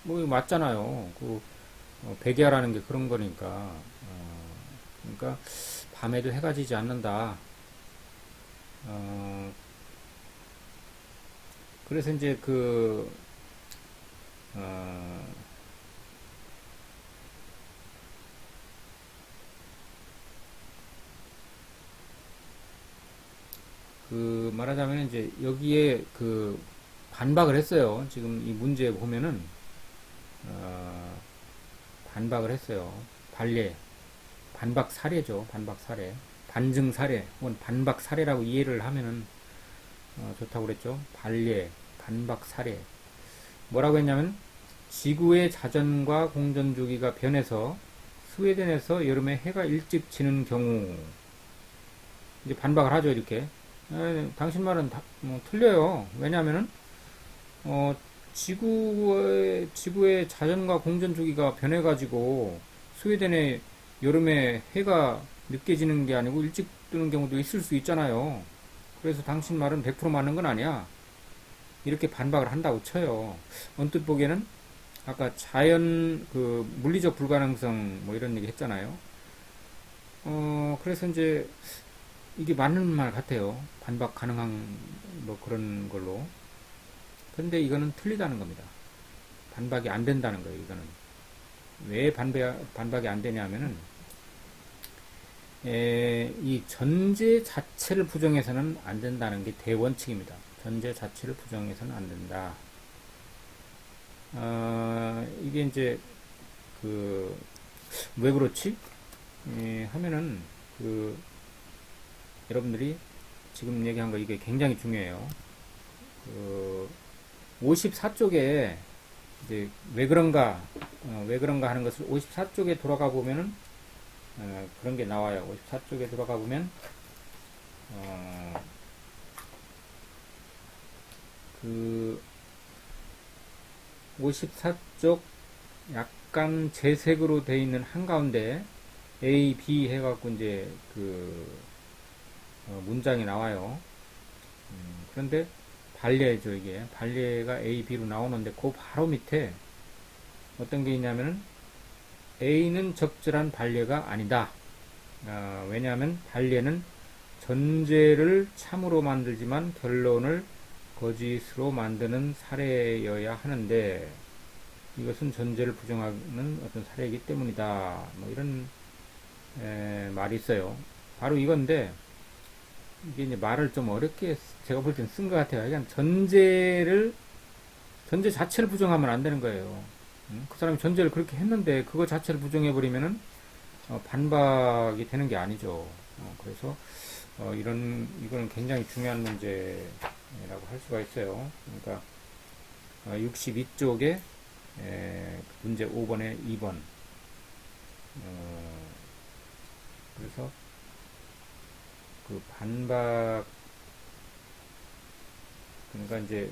뭐, 맞잖아요. 백야라는 게 그런 거니까. 그러니까, 밤에도 해가 지지 않는다. 그래서 이제 어, 말하자면 이제 여기에 반박을 했어요. 지금 이 문제 보면은, 어, 반박을 했어요. 반례, 반박 사례죠. 반박 사례. 반증 사례, 혹은 반박 사례라고 이해를 하면은, 좋다고 그랬죠. 반례, 반박 사례. 뭐라고 했냐면, 지구의 자전과 공전 주기가 변해서 스웨덴에서 여름에 해가 일찍 지는 경우, 이제 반박을 하죠, 이렇게. 당신 말은 뭐 틀려요. 왜냐하면은, 지구의 자전과 공전 주기가 변해가지고, 스웨덴의 여름에 해가 늦게 지는 게 아니고 일찍 뜨는 경우도 있을 수 있잖아요. 그래서 당신 말은 100% 맞는 건 아니야. 이렇게 반박을 한다고 쳐요. 언뜻 보기에는 아까 자연 물리적 불가능성 뭐 이런 얘기 했잖아요. 그래서 이제 이게 맞는 말 같아요. 반박 가능한 뭐 그런 걸로. 근데 이거는 틀리다는 겁니다. 반박이 안 된다는 거예요. 이거는 왜 반박이 안 되냐면은 이 전제 자체를 부정해서는 안 된다는 게 대원칙입니다. 전제 자체를 부정해서는 안 된다. 이게 이제 왜 그렇지? 하면은 여러분들이 지금 얘기한 거 이게 굉장히 중요해요. 54쪽에 이제 왜 그런가 하는 것을 54쪽에 돌아가 보면은 그런 게 나와요. 54쪽에 들어가 보면 그 54쪽 약간 재색으로 되어 있는 한가운데 A, B 해갖고 이제 문장이 나와요. 그런데 반례죠, 이게. 반례가 A, B로 나오는데 그 바로 밑에 어떤 게 있냐면은 A는 적절한 반례가 아니다. 왜냐하면 반례는 전제를 참으로 만들지만 결론을 거짓으로 만드는 사례여야 하는데 이것은 전제를 부정하는 어떤 사례이기 때문이다. 뭐 이런 말이 있어요. 바로 이건데 이게 이제 말을 좀 어렵게 제가 볼 땐 쓴 것 같아요. 그냥 전제 자체를 부정하면 안 되는 거예요. 그 사람이 전제를 그렇게 했는데 그거 자체를 부정해버리면은 반박이 되는 게 아니죠. 그래서 이거는 굉장히 중요한 문제라고 할 수가 있어요. 그러니까 62쪽에 문제 5번에 2번. 그래서 그러니까 이제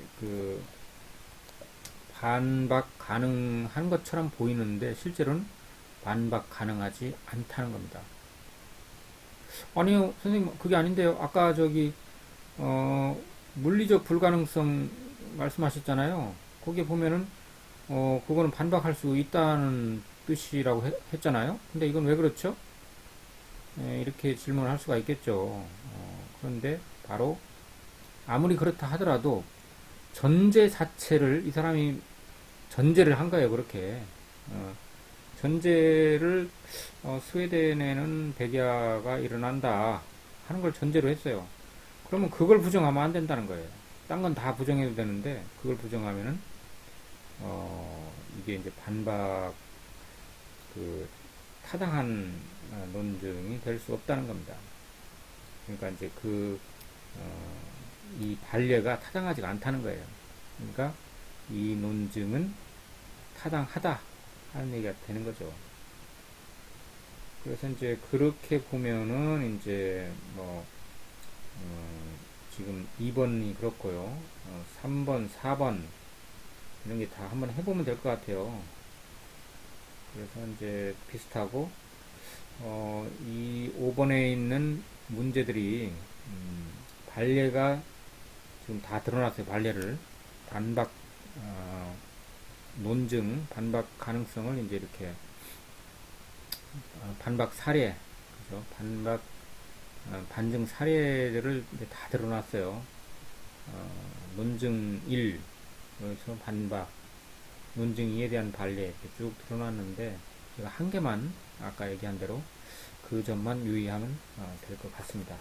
반박 가능한 것처럼 보이는데 실제로는 반박 가능하지 않다는 겁니다. 아니요, 선생님, 그게 아닌데요. 아까 물리적 불가능성 말씀하셨잖아요. 거기에 보면은, 그거는 반박할 수 있다는 뜻이라고 했잖아요. 근데 이건 왜 그렇죠? 이렇게 질문을 할 수가 있겠죠. 그런데 바로 아무리 그렇다 하더라도 전제 자체를 이 사람이 전제를 한 거예요. 그렇게 전제를 스웨덴에는 백야가 일어난다 하는 걸 전제로 했어요. 그러면 그걸 부정하면 안 된다는 거예요. 딴 건 다 부정해도 되는데 그걸 부정하면은 이게 이제 반박 그 타당한 논증이 될 수 없다는 겁니다. 그러니까 이제 이 반례가 타당하지가 않다는 거예요. 그러니까 이 논증은 타당하다 하는 얘기가 되는 거죠. 그래서 이제 그렇게 보면은 이제 지금 2번이 그렇고요. 3번, 4번 이런 게 다 한번 해보면 될 것 같아요. 그래서 이제 비슷하고 이 5번에 있는 문제들이 반례가 지금 다 드러났어요. 반례를 반박 논증 반박 가능성을 이제 이렇게 반박 사례 그죠? 반박 반증 사례들을 이제 다 드러났어요. 논증 1 여기서 반박 논증 2에 대한 반례 이렇게 쭉 드러났는데 제가 한 개만 아까 얘기한 대로 그 점만 유의하면 될 것 같습니다.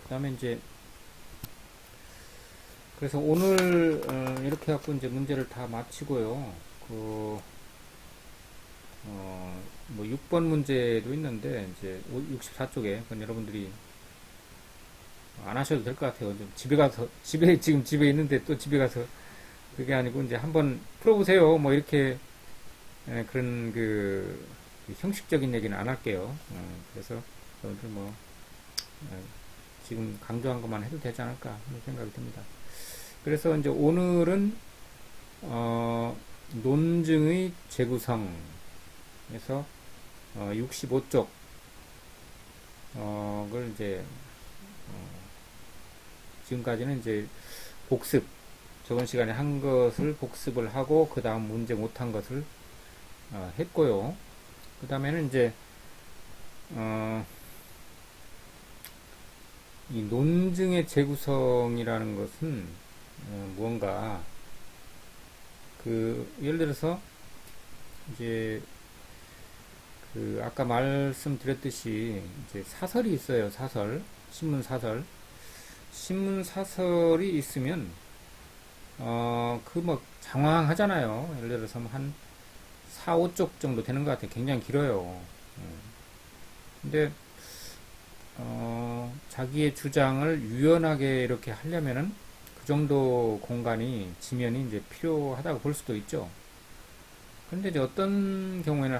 그 다음에 이제 그래서 오늘 이렇게 갖고 이제 문제를 다 마치고요. 뭐 6번 문제도 있는데 이제 64쪽에 그건 여러분들이 안 하셔도 될 것 같아요. 좀 집에 가서 지금 집에 있는데 또 집에 가서 그게 아니고 이제 한번 풀어보세요. 뭐 이렇게 그런 그 형식적인 얘기는 안 할게요. 그래서 여러분들 뭐 지금 강조한 것만 해도 되지 않을까 하는 생각이 듭니다. 그래서 이제 오늘은 논증의 재구성에서 65쪽 을 이제 지금까지는 이제 복습 저번 시간에 한 것을 복습을 하고 그 다음 문제 못한 것을 했고요. 그 다음에는 이제 이 논증의 재구성이라는 것은 무언가 예를 들어서 이제 아까 말씀드렸듯이 이제 사설이 있어요. 신문 사설이 있으면 뭐 장황하잖아요. 예를 들어서 한 4, 5쪽 정도 되는 것 같아요. 굉장히 길어요. 근데 자기의 주장을 유연하게 이렇게 하려면은 그 정도 공간이 지면이 이제 필요하다고 볼 수도 있죠. 그런데 이제 어떤 경우에는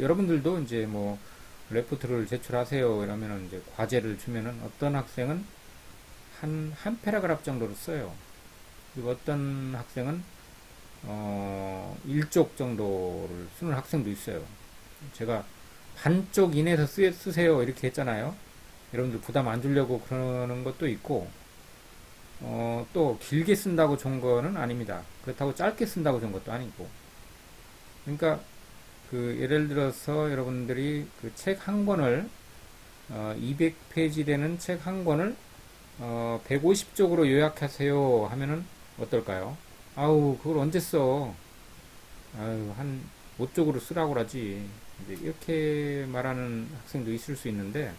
여러분들도 이제 뭐 레포트를 제출하세요 이러면은 이제 과제를 주면은 어떤 학생은 한 패러그래프 정도로 써요. 그리고 어떤 학생은 1쪽 정도를 쓰는 학생도 있어요. 제가 반쪽 이내에서 쓰세요 이렇게 했잖아요. 여러분들 부담 안 주려고 그러는 것도 있고 또 길게 쓴다고 좋은 거는 아닙니다. 그렇다고 짧게 쓴다고 좋은 것도 아니고. 그러니까 예를 들어서 여러분들이 그 책 한 권을 200페이지 되는 책 한 권을 150쪽으로 요약하세요 하면은 어떨까요? 아우 그걸 언제 써? 아유 한 5쪽으로 쓰라고 그러지. 이렇게 말하는 학생도 있을 수 있는데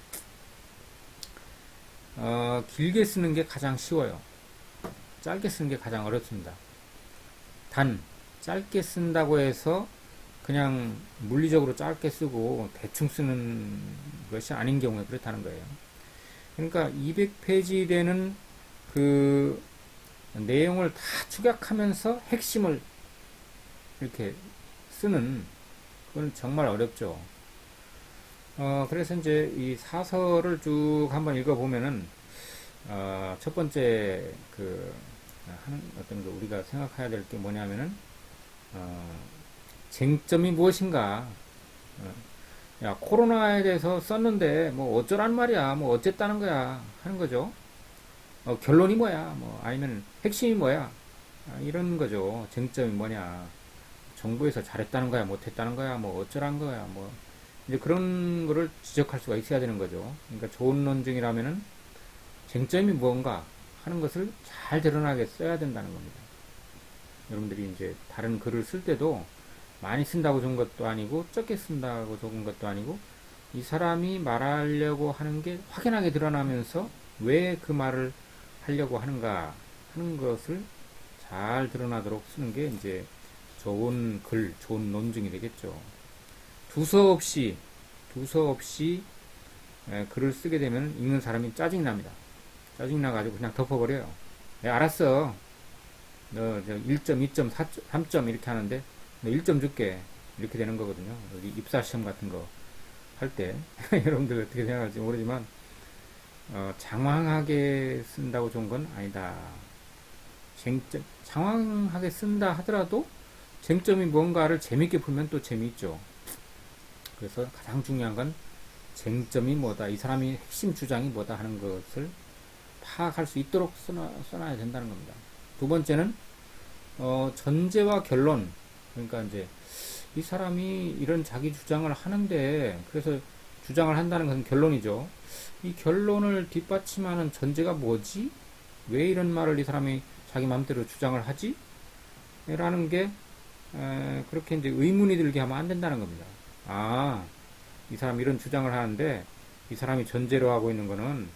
길게 쓰는 게 가장 쉬워요. 짧게 쓰는 게 가장 어렵습니다. 단 짧게 쓴다고 해서 그냥 물리적으로 짧게 쓰고 대충 쓰는 것이 아닌 경우에 그렇다는 거예요. 그러니까 200페이지 되는 그 내용을 다 축약하면서 핵심을 이렇게 쓰는 그건 정말 어렵죠. 그래서 이제 이 사설을 쭉 한번 읽어보면은 첫 번째 하는 어떤 그 우리가 생각해야 될 게 뭐냐면은 어, 쟁점이 무엇인가. 어, 야, 코로나에 대해서 썼는데 뭐 어쩌란 말이야, 뭐 어쨌다는 거야 하는 거죠. 결론이 뭐야, 뭐 아니면 핵심이 뭐야, 이런 거죠. 쟁점이 뭐냐. 정부에서 잘했다는 거야, 못했다는 거야, 뭐 어쩌란 거야, 뭐 이제 그런 거를 지적할 수가 있어야 되는 거죠. 그러니까 좋은 논증이라면은 쟁점이 무언가 하는 것을 잘 드러나게 써야 된다는 겁니다. 여러분들이 이제 다른 글을 쓸 때도 많이 쓴다고 좋은 것도 아니고 적게 쓴다고 좋은 것도 아니고 이 사람이 말하려고 하는 게 확연하게 드러나면서 왜 그 말을 하려고 하는가 하는 것을 잘 드러나도록 쓰는 게 이제 좋은 글, 좋은 논증이 되겠죠. 두서없이 글을 쓰게 되면 읽는 사람이 짜증이 납니다. 짜증이 나가지고 그냥 덮어버려요. 네, 알았어. 너 1점, 2점, 4점, 3점 이렇게 하는데 너 1점 줄게. 이렇게 되는 거거든요. 여기 입사시험 같은 거 할 때 여러분들 어떻게 생각할지 모르지만 장황하게 쓴다고 좋은 건 아니다. 장황하게 쓴다 하더라도 쟁점이 뭔가를 재밌게 풀면 또 재미있죠. 그래서 가장 중요한 건 쟁점이 뭐다, 이 사람이 핵심 주장이 뭐다 하는 것을 파악할 수 있도록 써놔야 된다는 겁니다. 두 번째는 전제와 결론. 그러니까 이제 이 사람이 이런 자기 주장을 하는데, 그래서 주장을 한다는 것은 결론이죠. 이 결론을 뒷받침하는 전제가 뭐지? 왜 이런 말을 이 사람이 자기 마음대로 주장을 하지? 라는 게 그렇게 이제 의문이 들게 하면 안 된다는 겁니다. 아, 이 사람이 이런 주장을 하는데 이 사람이 전제로 하고 있는 거는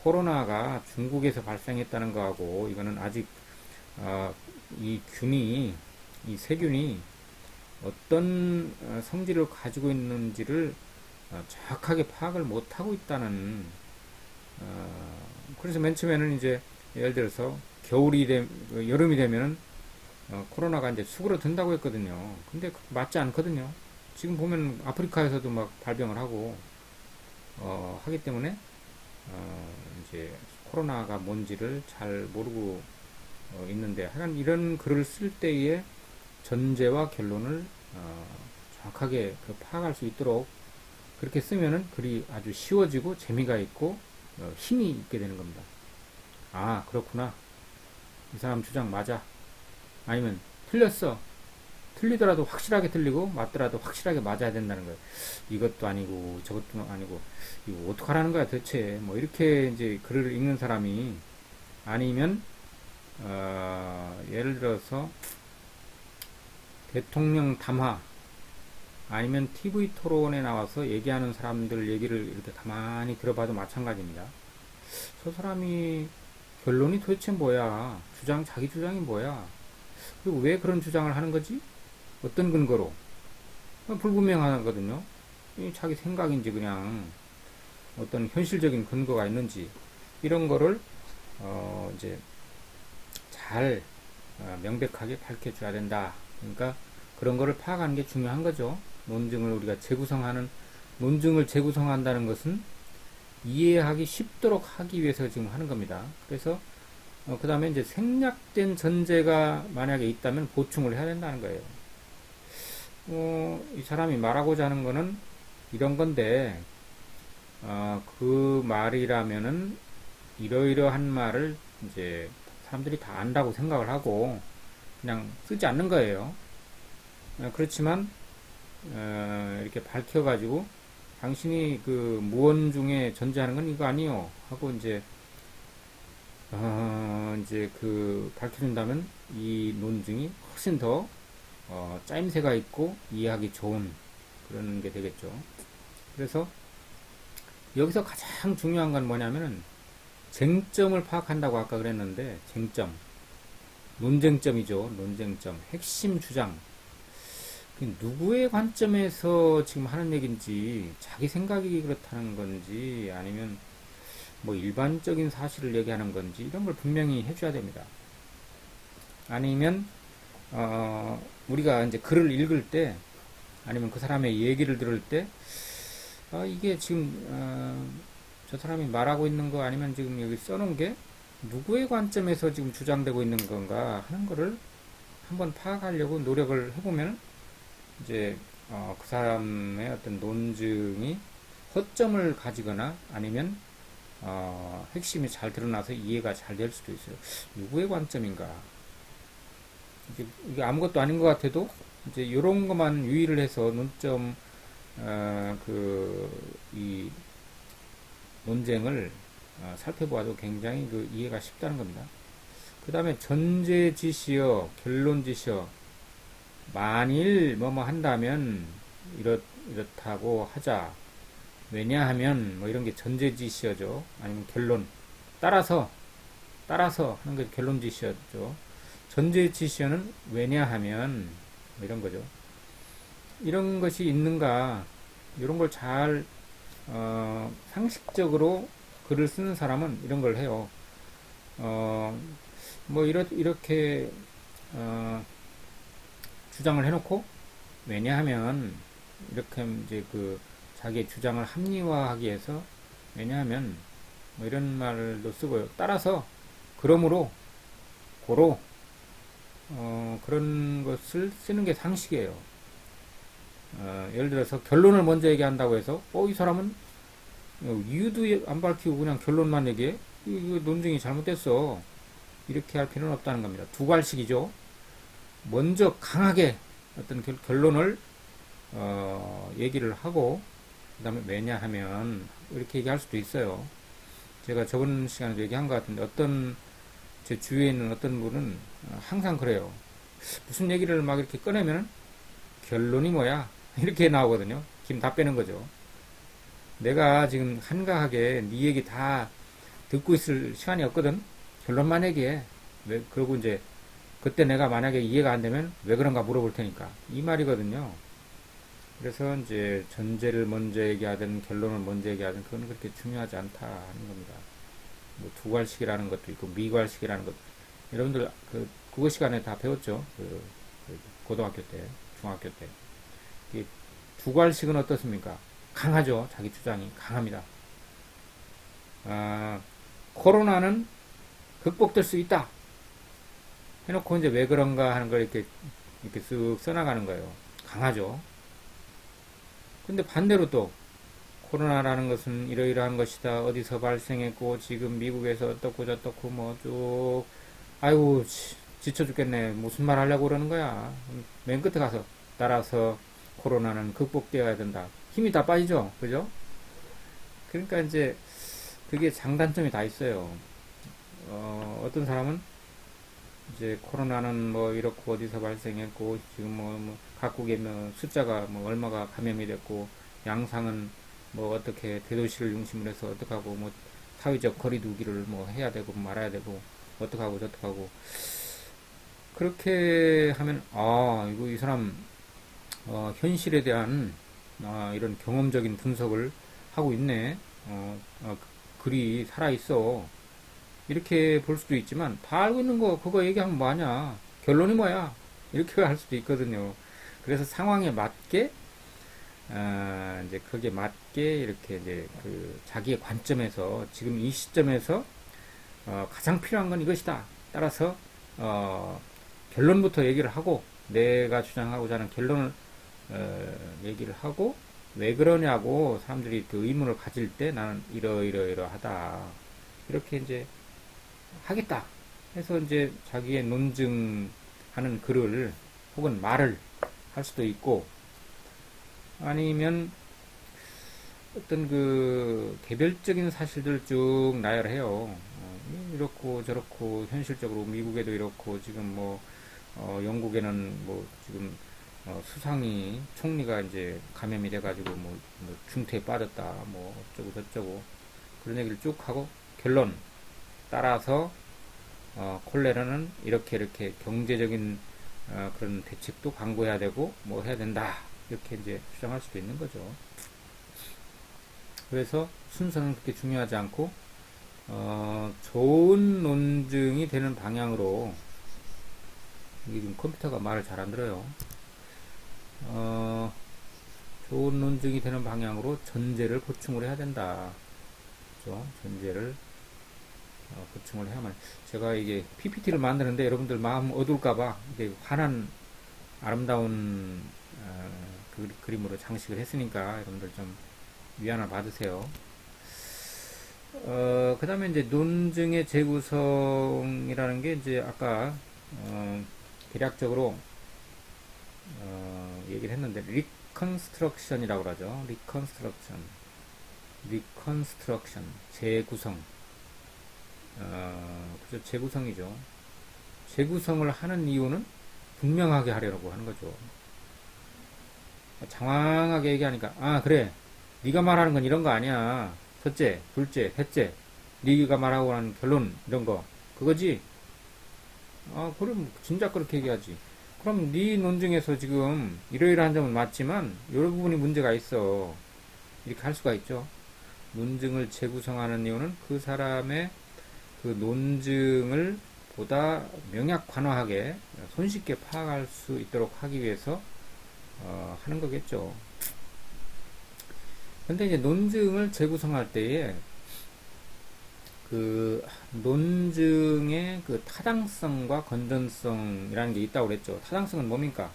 코로나가 중국에서 발생했다는 거하고, 이거는 아직 이 세균이 어떤 성질을 가지고 있는지를 정확하게 파악을 못하고 있다는, 그래서 맨 처음에는 이제 예를 들어서 여름이 되면은 코로나가 이제 수그러든다고 했거든요. 근데 맞지 않거든요. 지금 보면 아프리카에서도 막 발병을 하고 하기 때문에 이제 코로나가 뭔지를 잘 모르고 있는데, 하여간 이런 글을 쓸 때의 전제와 결론을 정확하게 파악할 수 있도록 그렇게 쓰면은 글이 아주 쉬워지고 재미가 있고 힘이 있게 되는 겁니다. 아, 그렇구나. 이 사람 주장 맞아. 아니면 틀렸어. 틀리더라도 확실하게 틀리고 맞더라도 확실하게 맞아야 된다는 거예요. 이것도 아니고 저것도 아니고 이거 어떡하라는 거야 대체. 뭐 이렇게 이제 글을 읽는 사람이, 아니면 예를 들어서 대통령 담화, 아니면 TV 토론에 나와서 얘기하는 사람들 얘기를 이렇게 가만히 들어봐도 마찬가지입니다. 저 사람이 결론이 도대체 뭐야? 자기 주장이 뭐야? 그리고 왜 그런 주장을 하는 거지? 어떤 근거로? 불분명하거든요. 자기 생각인지 그냥 어떤 현실적인 근거가 있는지, 이런 거를 이제 잘 명백하게 밝혀줘야 된다. 그러니까 그런 거를 파악하는 게 중요한 거죠. 논증을 재구성한다는 것은 이해하기 쉽도록 하기 위해서 지금 하는 겁니다. 그래서 그 다음에 이제 생략된 전제가 만약에 있다면 보충을 해야 된다는 거예요. 이 사람이 말하고자 하는 거는 이런 건데, 그 말이라면은 이러이러한 말을 이제 사람들이 다 안다고 생각을 하고 그냥 쓰지 않는 거예요. 그렇지만 이렇게 밝혀가지고 당신이 그 무언 중에 전제하는 건 이거 아니요 하고 이제 그 밝혀준다면 이 논증이 훨씬 더 짜임새가 있고 이해하기 좋은 그런 게 되겠죠. 그래서 여기서 가장 중요한 건 뭐냐면은 쟁점을 파악한다고 아까 그랬는데, 논쟁점이죠. 논쟁점, 핵심 주장. 누구의 관점에서 지금 하는 얘기인지, 자기 생각이 그렇다는 건지, 아니면 뭐 일반적인 사실을 얘기하는 건지, 이런 걸 분명히 해줘야 됩니다. 아니면 우리가 이제 글을 읽을 때, 아니면 그 사람의 얘기를 들을 때, 이게 지금 저 사람이 말하고 있는 거, 아니면 지금 여기 써놓은 게 누구의 관점에서 지금 주장되고 있는 건가 하는 거를 한번 파악하려고 노력을 해보면 이제 그 사람의 어떤 논증이 허점을 가지거나 아니면 핵심이 잘 드러나서 이해가 잘 될 수도 있어요. 누구의 관점인가? 이게 아무것도 아닌 것 같아도 이제 이런 것만 유의를 해서 논점 이 논쟁을 살펴보아도 굉장히 그 이해가 쉽다는 겁니다. 그 다음에 전제지시어, 결론지시어, 만일 뭐뭐 한다면 이렇다고 하자. 왜냐하면 뭐 이런 게 전제지시어죠. 아니면 결론. 따라서 하는 게 결론지시어죠. 전제지시어는 왜냐하면 뭐 이런 거죠. 이런 것이 있는가 이런 걸 잘 상식적으로 글을 쓰는 사람은 이런 걸 해요. 뭐 이렇게 주장을 해놓고 왜냐하면 이렇게 이제 그 자기의 주장을 합리화하기 위해서 왜냐하면 뭐 이런 말도 쓰고요. 따라서 그러므로 고로 그런 것을 쓰는 게 상식이에요. 예를 들어서 결론을 먼저 얘기한다고 해서 이 사람은 이유도 안 밝히고 그냥 결론만 얘기해? 이거 논증이 잘못됐어. 이렇게 할 필요는 없다는 겁니다. 두 갈식이죠. 먼저 강하게 어떤 결론을 얘기를 하고 그 다음에 왜냐하면 이렇게 얘기할 수도 있어요. 제가 저번 시간에도 얘기한 것 같은데 제 주위에 있는 어떤 분은 항상 그래요. 무슨 얘기를 막 이렇게 꺼내면 결론이 뭐야? 이렇게 나오거든요. 김 다 빼는 거죠. 내가 지금 한가하게 네 얘기 다 듣고 있을 시간이 없거든. 결론만 얘기해. 그러고 이제 그때 내가 만약에 이해가 안 되면 왜 그런가 물어볼 테니까 이 말이거든요. 그래서 이제 전제를 먼저 얘기하든 결론을 먼저 얘기하든 그건 그렇게 중요하지 않다 하는 겁니다. 뭐 두괄식이라는 것도 있고 미괄식이라는 것도 여러분들 그 국어 시간에 다 배웠죠. 그 고등학교 때, 중학교 때. 이 두괄식은 어떻습니까? 강하죠. 자기 주장이 강합니다. 코로나는 극복될 수 있다. 해놓고 이제 왜 그런가 하는 걸 이렇게 쓱 써나가는 거예요. 강하죠. 근데 반대로 또 코로나라는 것은 이러이러한 것이다. 어디서 발생했고 지금 미국에서 어떻고 저떻고 뭐 쭉 아이고 지쳐 죽겠네. 무슨 말 하려고 그러는 거야. 맨 끝에 가서 따라서 코로나는 극복되어야 된다. 힘이 다 빠지죠. 그죠? 그러니까 이제 그게 장단점이 다 있어요. 어떤 사람은 이제 코로나는 뭐 이렇고 어디서 발생했고 지금 뭐 각국의 뭐 숫자가 뭐 얼마가 감염이 됐고 양상은 뭐 어떻게 대도시를 중심으로 해서 어떡하고 뭐 사회적 거리두기를 뭐 해야 되고 말아야 되고 어떡하고 저떡하고 그렇게 하면 이거 이 사람 현실에 대한 이런 경험적인 분석을 하고 있네. 글이 살아있어. 이렇게 볼 수도 있지만 다 알고 있는 거 그거 얘기하면 뭐하냐. 결론이 뭐야. 이렇게 할 수도 있거든요. 그래서 상황에 맞게 이제 거기에 맞게 이렇게 이제 그 자기의 관점에서 지금 이 시점에서 가장 필요한 건 이것이다. 따라서 결론부터 얘기를 하고 내가 주장하고자 하는 결론을 얘기를 하고 왜 그러냐고 사람들이 그 의문을 가질 때 나는 이러이러하다 이렇게 이제 하겠다 해서 이제 자기의 논증하는 글을 혹은 말을 할 수도 있고 아니면 어떤 그 개별적인 사실들을 쭉 나열해요. 이렇고 저렇고 현실적으로 미국에도 이렇고 지금 뭐 영국에는 뭐 지금 수상이 총리가 이제 감염이 돼가지고 뭐 중태에 빠졌다 뭐 어쩌고 저쩌고 그런 얘기를 쭉 하고 결론 따라서 콜레라는 이렇게 경제적인 그런 대책도 강구해야 되고 뭐 해야 된다 이렇게 이제 주장할 수도 있는 거죠. 그래서 순서는 그렇게 중요하지 않고 좋은 논증이 되는 방향으로 이게 지금 컴퓨터가 말을 잘 안 들어요. 좋은 논증이 되는 방향으로 전제를 보충을 해야 된다. 그렇죠? 전제를 보충을 해야만. 제가 이게 PPT를 만드는데 여러분들 마음 어둘까봐 이게 환한 아름다운 그림으로 장식을 했으니까 여러분들 좀 위안을 받으세요. 그 다음에 이제 논증의 재구성이라는 게 이제 아까 대략적으로 얘기를 했는데 리컨스트럭션이라고 그러죠. 리컨스트럭션 재구성. 그죠. 재구성이죠. 재구성을 하는 이유는 분명하게 하려고 하는 거죠. 장황하게 얘기하니까 아 그래 네가 말하는 건 이런 거 아니야. 첫째, 둘째, 셋째, 네가 말하고 하는 결론 이런 거 그거지. 아 그럼 진작 그렇게 얘기하지. 그럼 네 논증에서 지금 이러이러한 점은 맞지만 이런 부분이 문제가 있어. 이렇게 할 수가 있죠. 논증을 재구성하는 이유는 그 사람의 그 논증을 보다 명약관화하게 손쉽게 파악할 수 있도록 하기 위해서 하는 거겠죠. 근데 이제 논증을 재구성할 때에 그 논증의 그 타당성과 건전성이라는 게 있다고 그랬죠. 타당성은 뭡니까?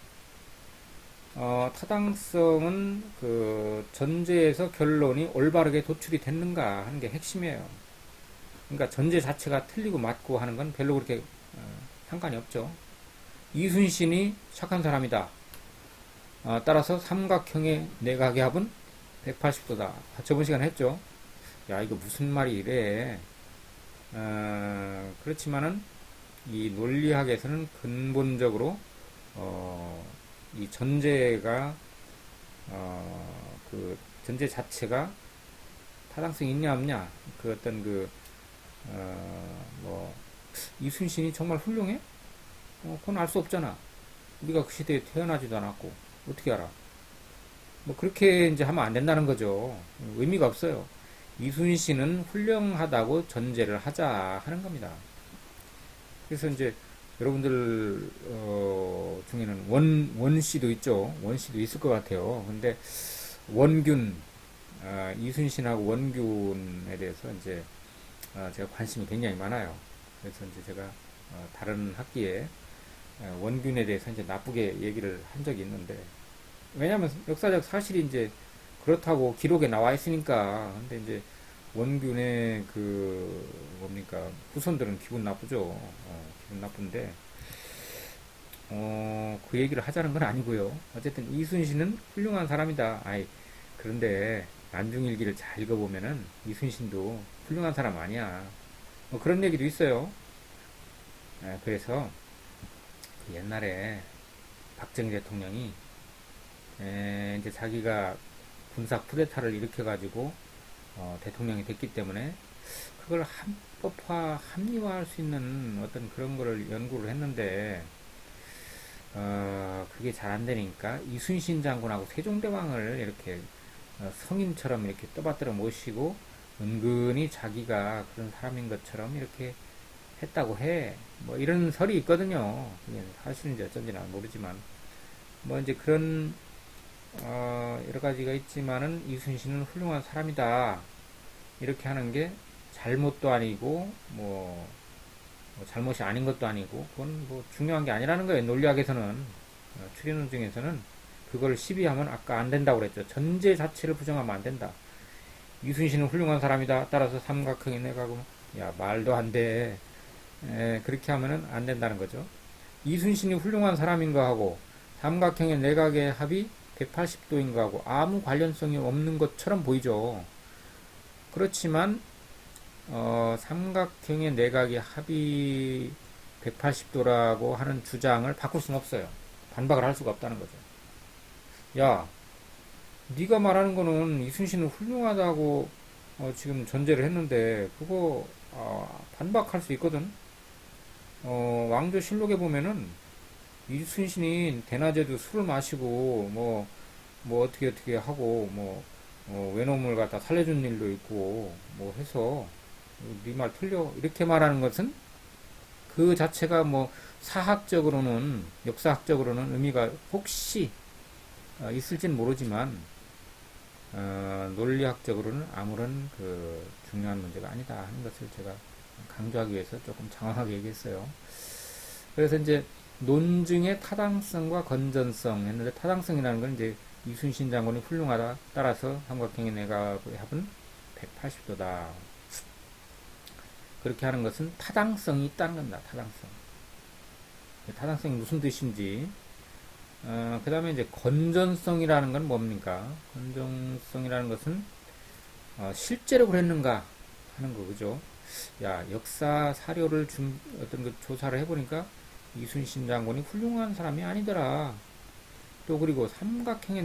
타당성은 그 전제에서 결론이 올바르게 도출이 됐는가 하는 게 핵심이에요. 그러니까 전제 자체가 틀리고 맞고 하는 건 별로 그렇게 상관이 없죠. 이순신이 착한 사람이다. 따라서 삼각형의 내각의 합은 180도다. 저번 시간에 했죠. 야, 이거 무슨 말이 이래. 그렇지만은 이 논리학에서는 근본적으로 이 전제가 그 전제 자체가 타당성이 있냐 없냐 그 어떤 그 뭐 이순신이 정말 훌륭해? 그건 알 수 없잖아. 우리가 그 시대에 태어나지도 않았고 어떻게 알아? 뭐 그렇게 이제 하면 안 된다는 거죠. 의미가 없어요. 이순신은 훌륭하다고 전제를 하자 하는 겁니다. 그래서 이제 여러분들 중에는 원씨도 있죠. 원씨도 있을 것 같아요. 근데 원균 이순신하고 원균에 대해서 이제 제가 관심이 굉장히 많아요. 그래서 이제 제가 다른 학기에 원균에 대해서 이제 나쁘게 얘기를 한 적이 있는데 왜냐하면 역사적 사실이 이제 그렇다고 기록에 나와 있으니까. 근데 이제 원균의 그 뭡니까 후손들은 기분 나쁘죠. 기분 나쁜데 그 얘기를 하자는 건 아니고요. 어쨌든 이순신은 훌륭한 사람이다. 아이 그런데 안중일기를 잘 읽어보면은 이순신도 훌륭한 사람 아니야. 뭐 그런 얘기도 있어요. 그래서 그 옛날에 박정희 대통령이 이제 자기가 군사 쿠데타를 일으켜가지고 대통령이 됐기 때문에 그걸 합리화할 수 있는 어떤 그런 거를 연구를 했는데 그게 잘 안 되니까 이순신 장군하고 세종대왕을 이렇게 성인처럼 이렇게 떠받들어 모시고 은근히 자기가 그런 사람인 것처럼 이렇게 했다고 해. 뭐 이런 설이 있거든요. 사실인지 어쩐지는 모르지만 뭐 이제 그런 여러 가지가 있지만은 이순신은 훌륭한 사람이다. 이렇게 하는 게 잘못도 아니고 뭐 잘못이 아닌 것도 아니고 그건 뭐 중요한 게 아니라는 거예요. 논리학에서는 추리논 중에서는 그걸 시비하면 아까 안 된다고 그랬죠. 전제 자체를 부정하면 안 된다. 이순신은 훌륭한 사람이다. 따라서 삼각형이 내가고 야 말도 안 돼. 그렇게 하면은 안 된다는 거죠. 이순신이 훌륭한 삼각형인 거하고 삼각형의 내각의 합이 180도인 거하고 아무 관련성이 없는 것처럼 보이죠. 그렇지만 삼각형의 내각의 합이 180도라고 하는 주장을 바꿀 수는 없어요. 반박을 할 수가 없다는 거죠. 야, 네가 말하는 거는 이순신은 훌륭하다고 지금 전제를 했는데 그거 반박할 수 있거든. 왕조실록에 보면은 이순신이 대낮에도 술을 마시고 뭐 어떻게 하고 외놈을 갖다 살려준 일도 있고 뭐 해서 네 말 틀려 이렇게 말하는 것은 그 자체가 뭐 사학적으로는 역사학적으로는 의미가 혹시 있을진 모르지만 논리학적으로는 아무런 그 중요한 문제가 아니다 하는 것을 제가 강조하기 위해서 조금 장황하게 얘기했어요. 그래서 이제 논증의 타당성과 건전성 했는데, 타당성이라는 건 이제 이순신 장군이 훌륭하다. 따라서 삼각형의 내각의 합은 180도다. 그렇게 하는 것은 타당성이 있다는 겁니다. 타당성. 타당성이 무슨 뜻인지. 그 다음에 이제 건전성이라는 건 뭡니까? 건전성이라는 것은 실제로 그랬는가 하는 거, 그죠? 야, 역사 사료를 어떤 그 조사를 해보니까 이순신 장군이 훌륭한 사람이 아니더라. 또 그리고 삼각형의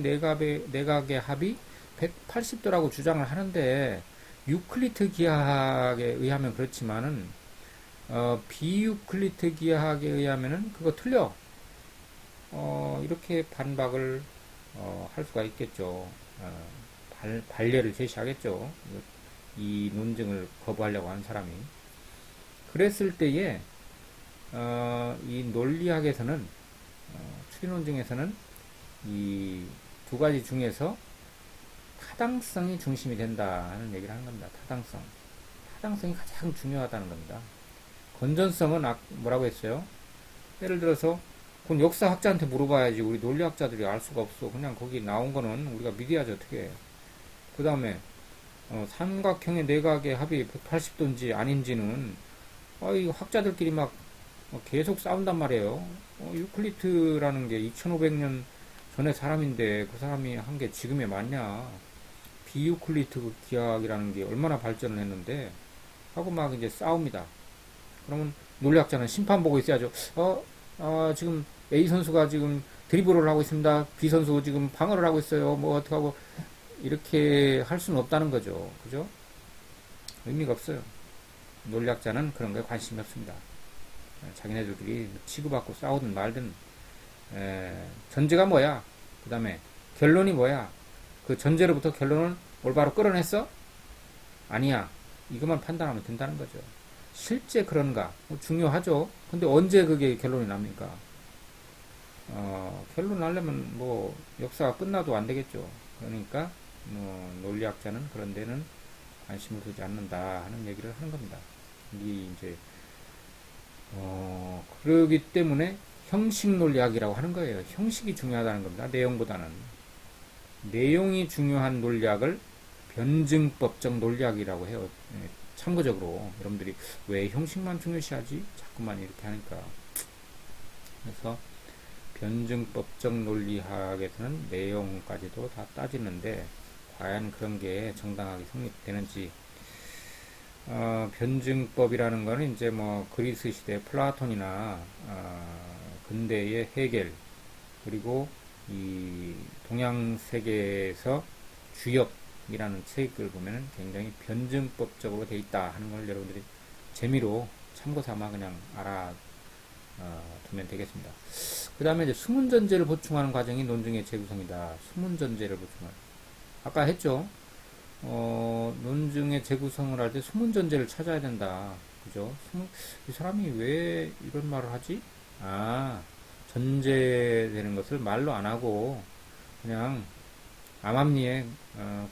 내각의 합이 180도라고 주장을 하는데, 유클리트 기하학에 의하면 그렇지만은 비유클리트 기하학에 의하면은 그거 틀려. 이렇게 반박을 할 수가 있겠죠. 반례를 제시하겠죠. 이 논증을 거부하려고 하는 사람이. 그랬을 때에 이 논리학에서는 추리논증에서는 이 두 가지 중에서 타당성이 중심이 된다 하는 얘기를 하는 겁니다. 타당성. 타당성이 가장 중요하다는 겁니다. 건전성은 뭐라고 했어요? 예를 들어서 그건 역사학자한테 물어봐야지. 우리 논리학자들이 알 수가 없어. 그냥 거기 나온 거는 우리가 믿어야지 어떻게 해. 그 다음에 삼각형의 내각의 합이 180도인지 아닌지는 이 학자들끼리 막 계속 싸운단 말이에요. 유클리트라는 게 2500년 전에 사람인데 그 사람이 한 게 지금에 맞냐. 비유클리트 기하학이라는 게 얼마나 발전을 했는데 하고 막 이제 싸웁니다. 그러면 논리학자는 심판 보고 있어야죠. 지금 A 선수가 지금 드리블을 하고 있습니다. B 선수 지금 방어를 하고 있어요. 뭐 어떡하고 이렇게 할 수는 없다는 거죠. 그죠? 의미가 없어요. 논리학자는 그런 거에 관심이 없습니다. 자기네들끼리 치고받고 싸우든 말든 전제가 뭐야? 그 다음에 결론이 뭐야? 그 전제로부터 결론을 올바로 끌어냈어? 아니야. 이것만 판단하면 된다는 거죠. 실제 그런가? 중요하죠. 근데 언제 그게 결론이 납니까? 결론 나려면 뭐 역사가 끝나도 안 되겠죠. 그러니까 논리학자는 그런 데는 관심을 두지 않는다 하는 얘기를 하는 겁니다. 이 이제 그러기 때문에 형식 논리학이라고 하는 거예요. 형식이 중요하다는 겁니다. 내용보다는. 내용이 중요한 논리학을 변증법적 논리학이라고 해요. 참고적으로 여러분들이 왜 형식만 중요시하지? 자꾸만 이렇게 하니까. 그래서 변증법적 논리학에서는 내용까지도 다 따지는데 과연 그런 게 정당하게 성립되는지. 변증법이라는 거는 이제 뭐 그리스 시대 플라톤이나 근대의 헤겔, 그리고 이 동양 세계에서 주역이라는 책을 보면은 굉장히 변증법적으로 돼 있다 하는 걸 여러분들이 재미로 참고 삼아 그냥 두면 되겠습니다. 그 다음에 이제 수문전제를 보충하는 과정이 논증의 재구성이다. 수문전제를 보충하는. 아까 했죠? 논증의 재구성을 할 때 수문전제를 찾아야 된다. 그죠? 이 사람이 왜 이런 말을 하지? 전제되는 것을 말로 안 하고, 그냥, 암암리에,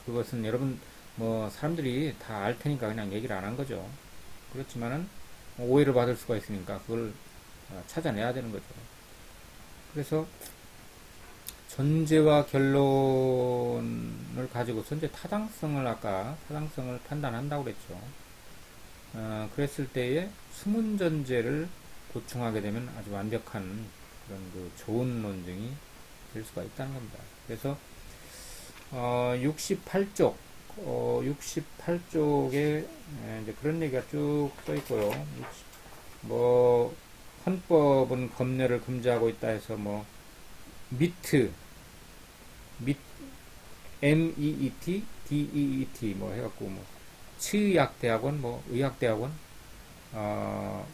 그것은 여러분, 뭐, 사람들이 다 알 테니까 그냥 얘기를 안 한 거죠. 그렇지만은, 오해를 받을 수가 있으니까 그걸 찾아내야 되는 거죠. 그래서, 전제와 결론을 가지고서 이제 타당성을 판단한다고 그랬죠. 그랬을 때에 수문전제를 보충하게 되면 아주 완벽한 그런 그 좋은 논증이 될 수가 있다는 겁니다. 그래서 68쪽 68쪽에 이제 그런 얘기가 쭉 써 있고요. 뭐 헌법은 검열을 금지하고 있다 해서 뭐 MEET, DEET 뭐 해갖고 뭐 치의학대학원, 뭐 의학대학원, 뭐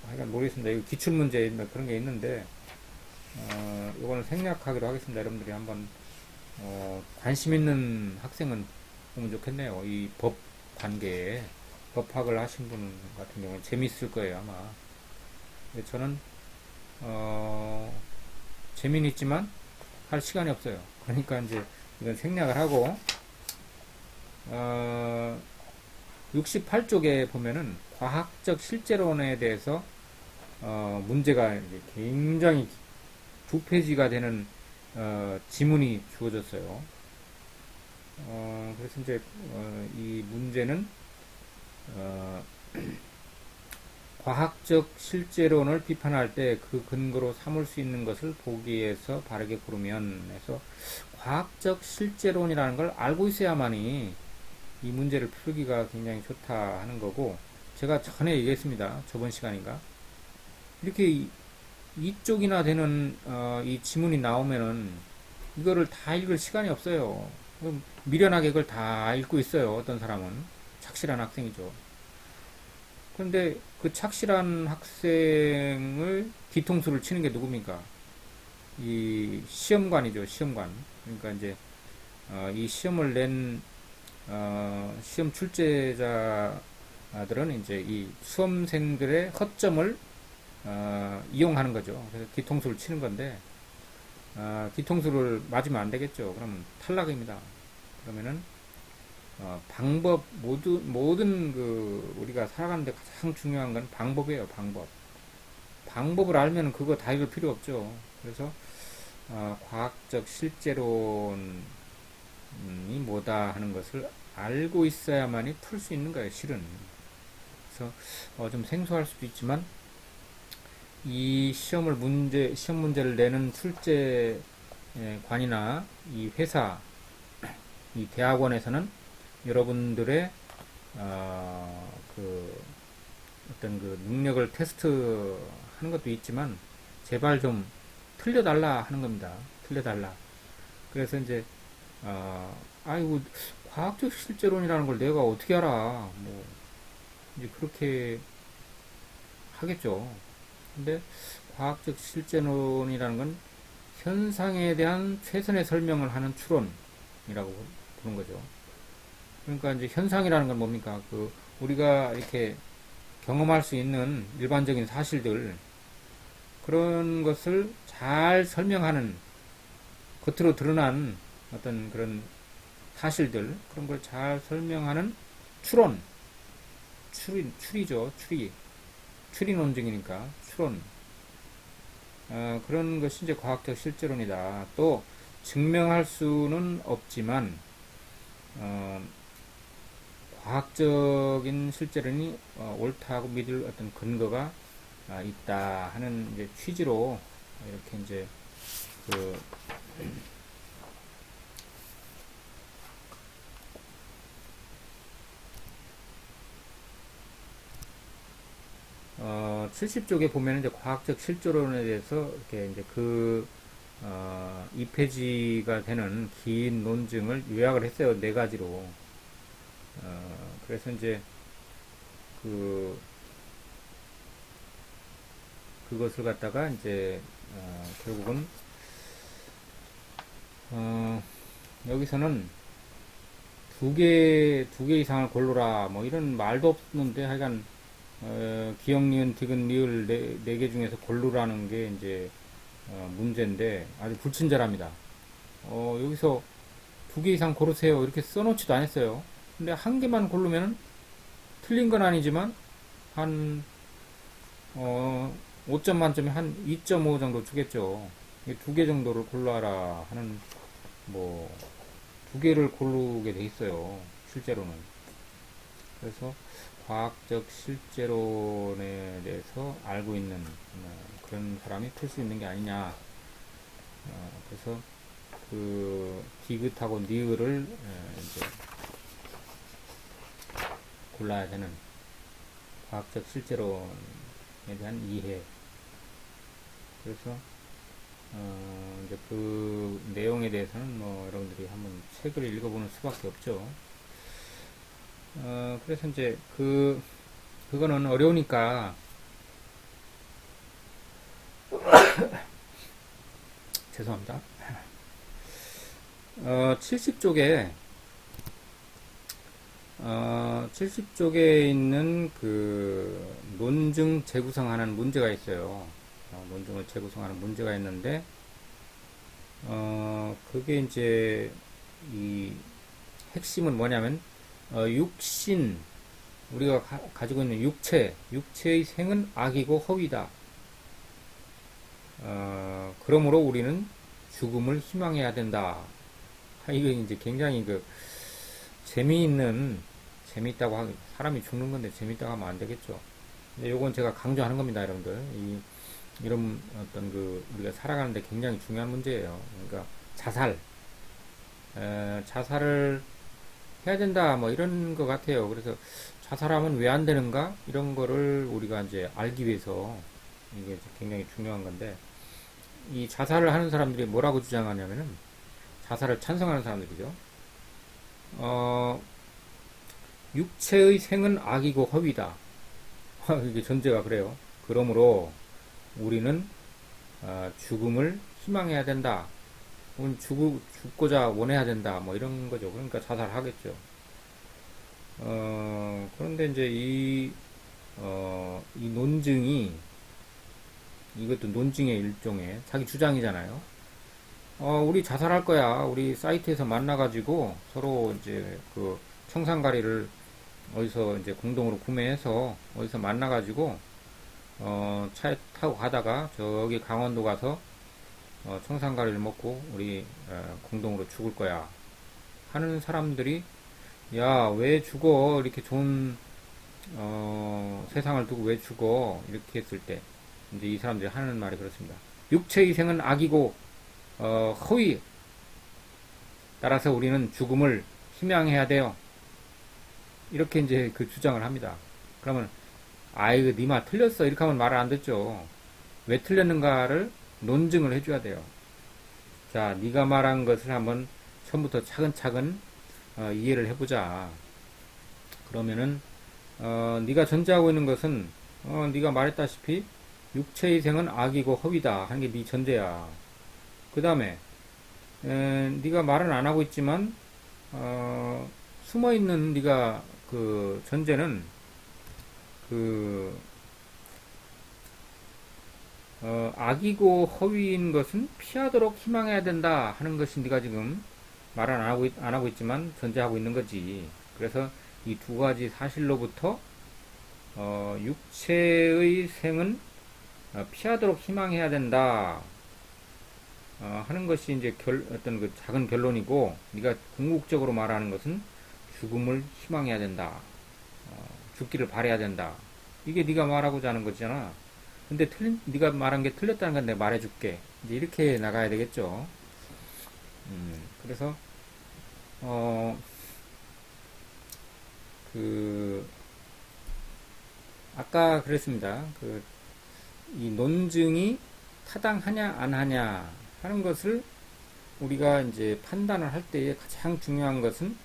하여간 모르겠습니다. 이거 기출문제 그런 게 있는데 이거는 생략하기로 하겠습니다. 여러분들이 한번 관심 있는 학생은 보면 좋겠네요. 이 법 관계에 법학을 하신 분 같은 경우는 재밌을 거예요 아마. 근데 저는 재미는 있지만 할 시간이 없어요. 그러니까 이제 이건 생략을 하고 68쪽에 보면은 과학적 실제론에 대해서 문제가 이제 굉장히 두 페이지가 되는 지문이 주어졌어요. 그래서 이제 이 문제는 어, 과학적 실제론을 비판할 때 그 근거로 삼을 수 있는 것을 보기에서 바르게 고르면 해서 과학적 실제론이라는 걸 알고 있어야만이 이 문제를 풀기가 굉장히 좋다 하는 거고 제가 전에 얘기했습니다. 저번 시간인가 이렇게 이쪽이나 되는 이 지문이 나오면은 이거를 다 읽을 시간이 없어요. 미련하게 이걸 다 읽고 있어요. 어떤 사람은 착실한 학생이죠. 그런데 그 착실한 학생을 뒤통수를 치는 게 누굽니까? 이 시험관이죠. 시험관. 그러니까 이제 이 시험을 낸 시험 출제자들은 이제 이 수험생들의 허점을 이용하는 거죠. 그래서 뒤통수를 치는 건데 뒤통수를 맞으면 안 되겠죠. 그러면 탈락입니다. 그러면은 방법 모든 그 우리가 살아가는데 가장 중요한 건 방법이에요. 방법. 방법을 알면 그거 다 읽을 필요 없죠. 그래서 과학적 실제론이 뭐다 하는 것을 알고 있어야만이 풀 수 있는 거예요. 실은. 그래서 좀 생소할 수도 있지만 이 시험 문제를 내는 출제관이나 이 회사, 이 대학원에서는 여러분들의 그 어떤 그 능력을 테스트하는 것도 있지만 제발 좀 틀려달라 하는 겁니다. 틀려달라. 그래서 이제 아이고 과학적 실제론이라는 걸 내가 어떻게 알아? 뭐 이제 그렇게 하겠죠. 근데 과학적 실제론이라는 건 현상에 대한 최선의 설명을 하는 추론이라고 부른 거죠. 그러니까 이제 현상이라는 건 뭡니까? 그 우리가 이렇게 경험할 수 있는 일반적인 사실들 그런 것을 잘 설명하는 겉으로 드러난 어떤 그런 사실들 그런 걸 잘 설명하는 추론, 추리죠, 추리 논증이니까 추론. 그런 것이 이제 과학적 실제론이다. 또 증명할 수는 없지만 과학적인 실제론이 옳다고 믿을 어떤 근거가 있다 하는 이제 취지로 이렇게 이제 그 70쪽에 보면 이제 과학적 실제론에 대해서 이렇게 이제 2페이지가 되는 긴 논증을 요약을 했어요. 네 가지로. 그래서 이제 그것을 갖다가 이제 결국은 여기서는 두 개 이상을 고르라 뭐 이런 말도 없는데 하여간 기역, 니은, 디귿, 리을 네 개 중에서 고르라는 게 이제 문제인데 아주 불친절합니다. 여기서 두 개 이상 고르세요 이렇게 써놓지도 않았어요. 근데 한 개만 고르면 틀린 건 아니지만 한 5점 만점에 한 2.5 정도 주겠죠. 두 개 정도를 골라라 하는 뭐 두 개를 고르게 돼 있어요. 실제로는. 그래서 과학적 실제론에 대해서 알고 있는 그런 사람이 풀 수 있는 게 아니냐. 그래서 그 디귿하고 니을을 이제 골라야 되는 과학적 실제론에 대한 이해. 그래서 이제 그 내용에 대해서는 뭐 여러분들이 한번 책을 읽어보는 수밖에 없죠. 그래서 이제 그거는 어려우니까 죄송합니다. 70쪽에 70쪽에 있는 그 논증 재구성하는 문제가 있어요. 논증을 재구성하는 문제가 있는데 그게 이제 이 핵심은 뭐냐면 육신 우리가 가지고 있는 육체의 생은 악이고 허위다. 그러므로 우리는 죽음을 희망해야 된다. 이거 이제 굉장히 재미있다고 사람이 죽는 건데 재미있다고 하면 안 되겠죠. 근데 요건 제가 강조하는 겁니다, 여러분들. 이런 어떤 우리가 살아가는데 굉장히 중요한 문제예요. 그러니까 자살을 해야 된다, 뭐 이런 것 같아요. 그래서 자살하면 왜 안 되는가? 이런 거를 우리가 이제 알기 위해서 이게 굉장히 중요한 건데, 이 자살을 하는 사람들이 뭐라고 주장하냐면은, 자살을 찬성하는 사람들이죠. 육체의 생은 악이고 허위다. 이게 전제가 그래요. 그러므로 우리는 죽음을 희망해야 된다. 혹은 죽고자 원해야 된다. 뭐 이런 거죠. 그러니까 자살하겠죠. 그런데 이제 이 논증이, 이것도 논증의 일종의 자기 주장이잖아요. 우리 자살할 거야. 우리 사이트에서 만나가지고 서로 이제 청산가리를 어디서 이제 공동으로 구매해서 어디서 만나가지고 차에 타고 가다가 저기 강원도 가서 청산가리를 먹고 우리 공동으로 죽을 거야 하는 사람들이, 야, 왜 죽어? 이렇게 좋은 세상을 두고 왜 죽어? 이렇게 했을 때 이제 이 사람들이 하는 말이 그렇습니다. 육체의 생은 악이고 허위. 따라서 우리는 죽음을 희망해야 돼요. 이렇게 이제 주장을 합니다. 그러면 이거 네 말 틀렸어. 이렇게 하면 말을 안 듣죠. 왜 틀렸는가를 논증을 해줘야 돼요. 자, 네가 말한 것을 한번 처음부터 차근차근 이해를 해보자. 그러면은 네가 전제하고 있는 것은 네가 말했다시피 육체의 생은 악이고 허위다 하는 게 네 전제야. 그 다음에 네가 말은 안 하고 있지만 숨어 있는 네가 전제는 악이고 허위인 것은 피하도록 희망해야 된다 하는 것이 네가 지금 말은 안 하고 있지만 전제하고 있는 거지. 그래서 이 두 가지 사실로부터 육체의 생은 피하도록 희망해야 된다 하는 것이 이제 어떤 작은 결론이고, 네가 궁극적으로 말하는 것은 죽음을 희망해야 된다. 죽기를 바라야 된다. 이게 네가 말하고자 하는 거잖아. 근데 네가 말한 게 틀렸다는 건 내가 말해줄게. 이제 이렇게 나가야 되겠죠. 그래서 아까 그랬습니다. 이 논증이 타당하냐 안 하냐 하는 것을 우리가 이제 판단을 할 때에 가장 중요한 것은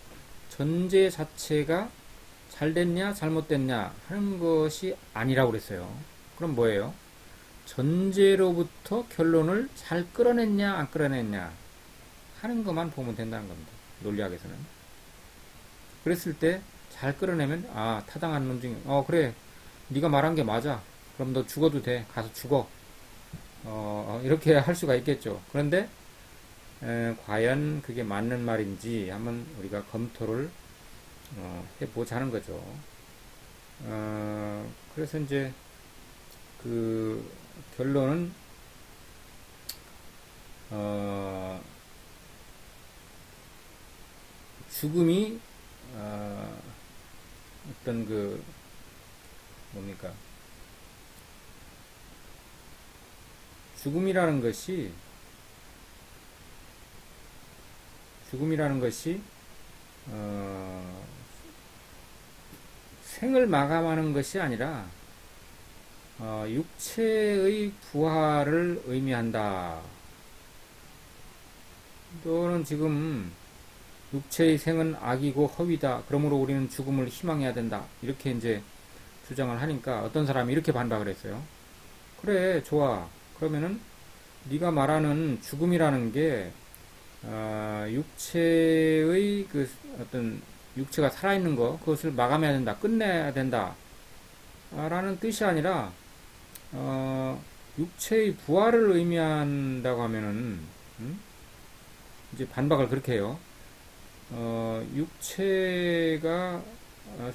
전제 자체가 잘 됐냐 잘못됐냐 하는 것이 아니라고 그랬어요. 그럼 뭐예요? 전제로부터 결론을 잘 끌어냈냐 안 끌어냈냐 하는 것만 보면 된다는 겁니다. 논리학에서는. 그랬을 때 잘 끌어내면 타당한 논증이, 그래, 네가 말한 게 맞아. 그럼 너 죽어도 돼. 가서 죽어. 이렇게 할 수가 있겠죠. 그런데 과연 그게 맞는 말인지 한번 우리가 검토를 해보자는 거죠. 그래서 이제 결론은 죽음이 어떤 뭡니까? 죽음이라는 것이 생을 마감하는 것이 아니라 육체의 부활을 의미한다. 또는 지금 육체의 생은 악이고 허위다. 그러므로 우리는 죽음을 희망해야 된다. 이렇게 이제 주장을 하니까 어떤 사람이 이렇게 반박을 했어요. 그래, 좋아. 그러면은 네가 말하는 죽음이라는 게 육체의 어떤 육체가 살아있는 거, 그것을 마감해야 된다, 끝내야 된다 라는 뜻이 아니라 육체의 부활을 의미한다고 하면은 이제 반박을 그렇게 해요. 육체가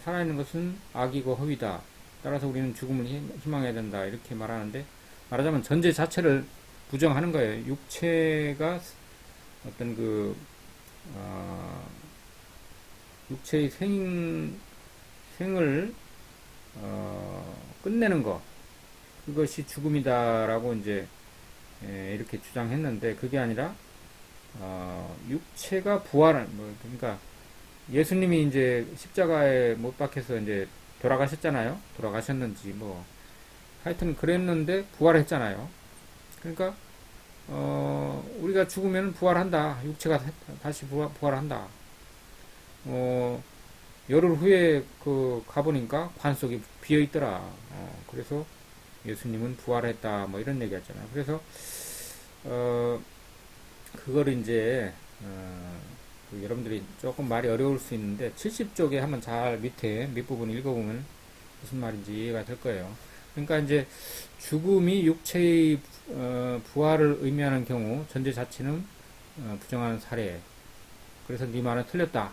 살아있는 것은 악이고 허위다. 따라서 우리는 죽음을 희망해야 된다. 이렇게 말하는데, 말하자면 전제 자체를 부정하는 거예요. 육체가 어떤 어, 육체의 생을 끝내는 것, 그것이 죽음이다라고 이제 이렇게 주장했는데, 그게 아니라 육체가 부활을 그러니까 예수님이 이제 십자가에 못 박혀서 이제 돌아가셨잖아요. 돌아가셨는지 뭐 하여튼 그랬는데 부활했잖아요. 그러니까 우리가 죽으면 부활한다. 육체가 다시 부활한다. 어, 열흘 후에 가보니까 관 속이 비어 있더라. 그래서 예수님은 부활했다. 뭐 이런 얘기 했잖아요. 그래서 어, 그걸 이제 여러분들이 조금 말이 어려울 수 있는데 70쪽에 한번 잘 밑부분 읽어보면 무슨 말인지 이해가 될 거예요. 그러니까 이제 죽음이 육체의 부활을 의미하는 경우 전제 자체는 부정하는 사례. 그래서 네 말은 틀렸다.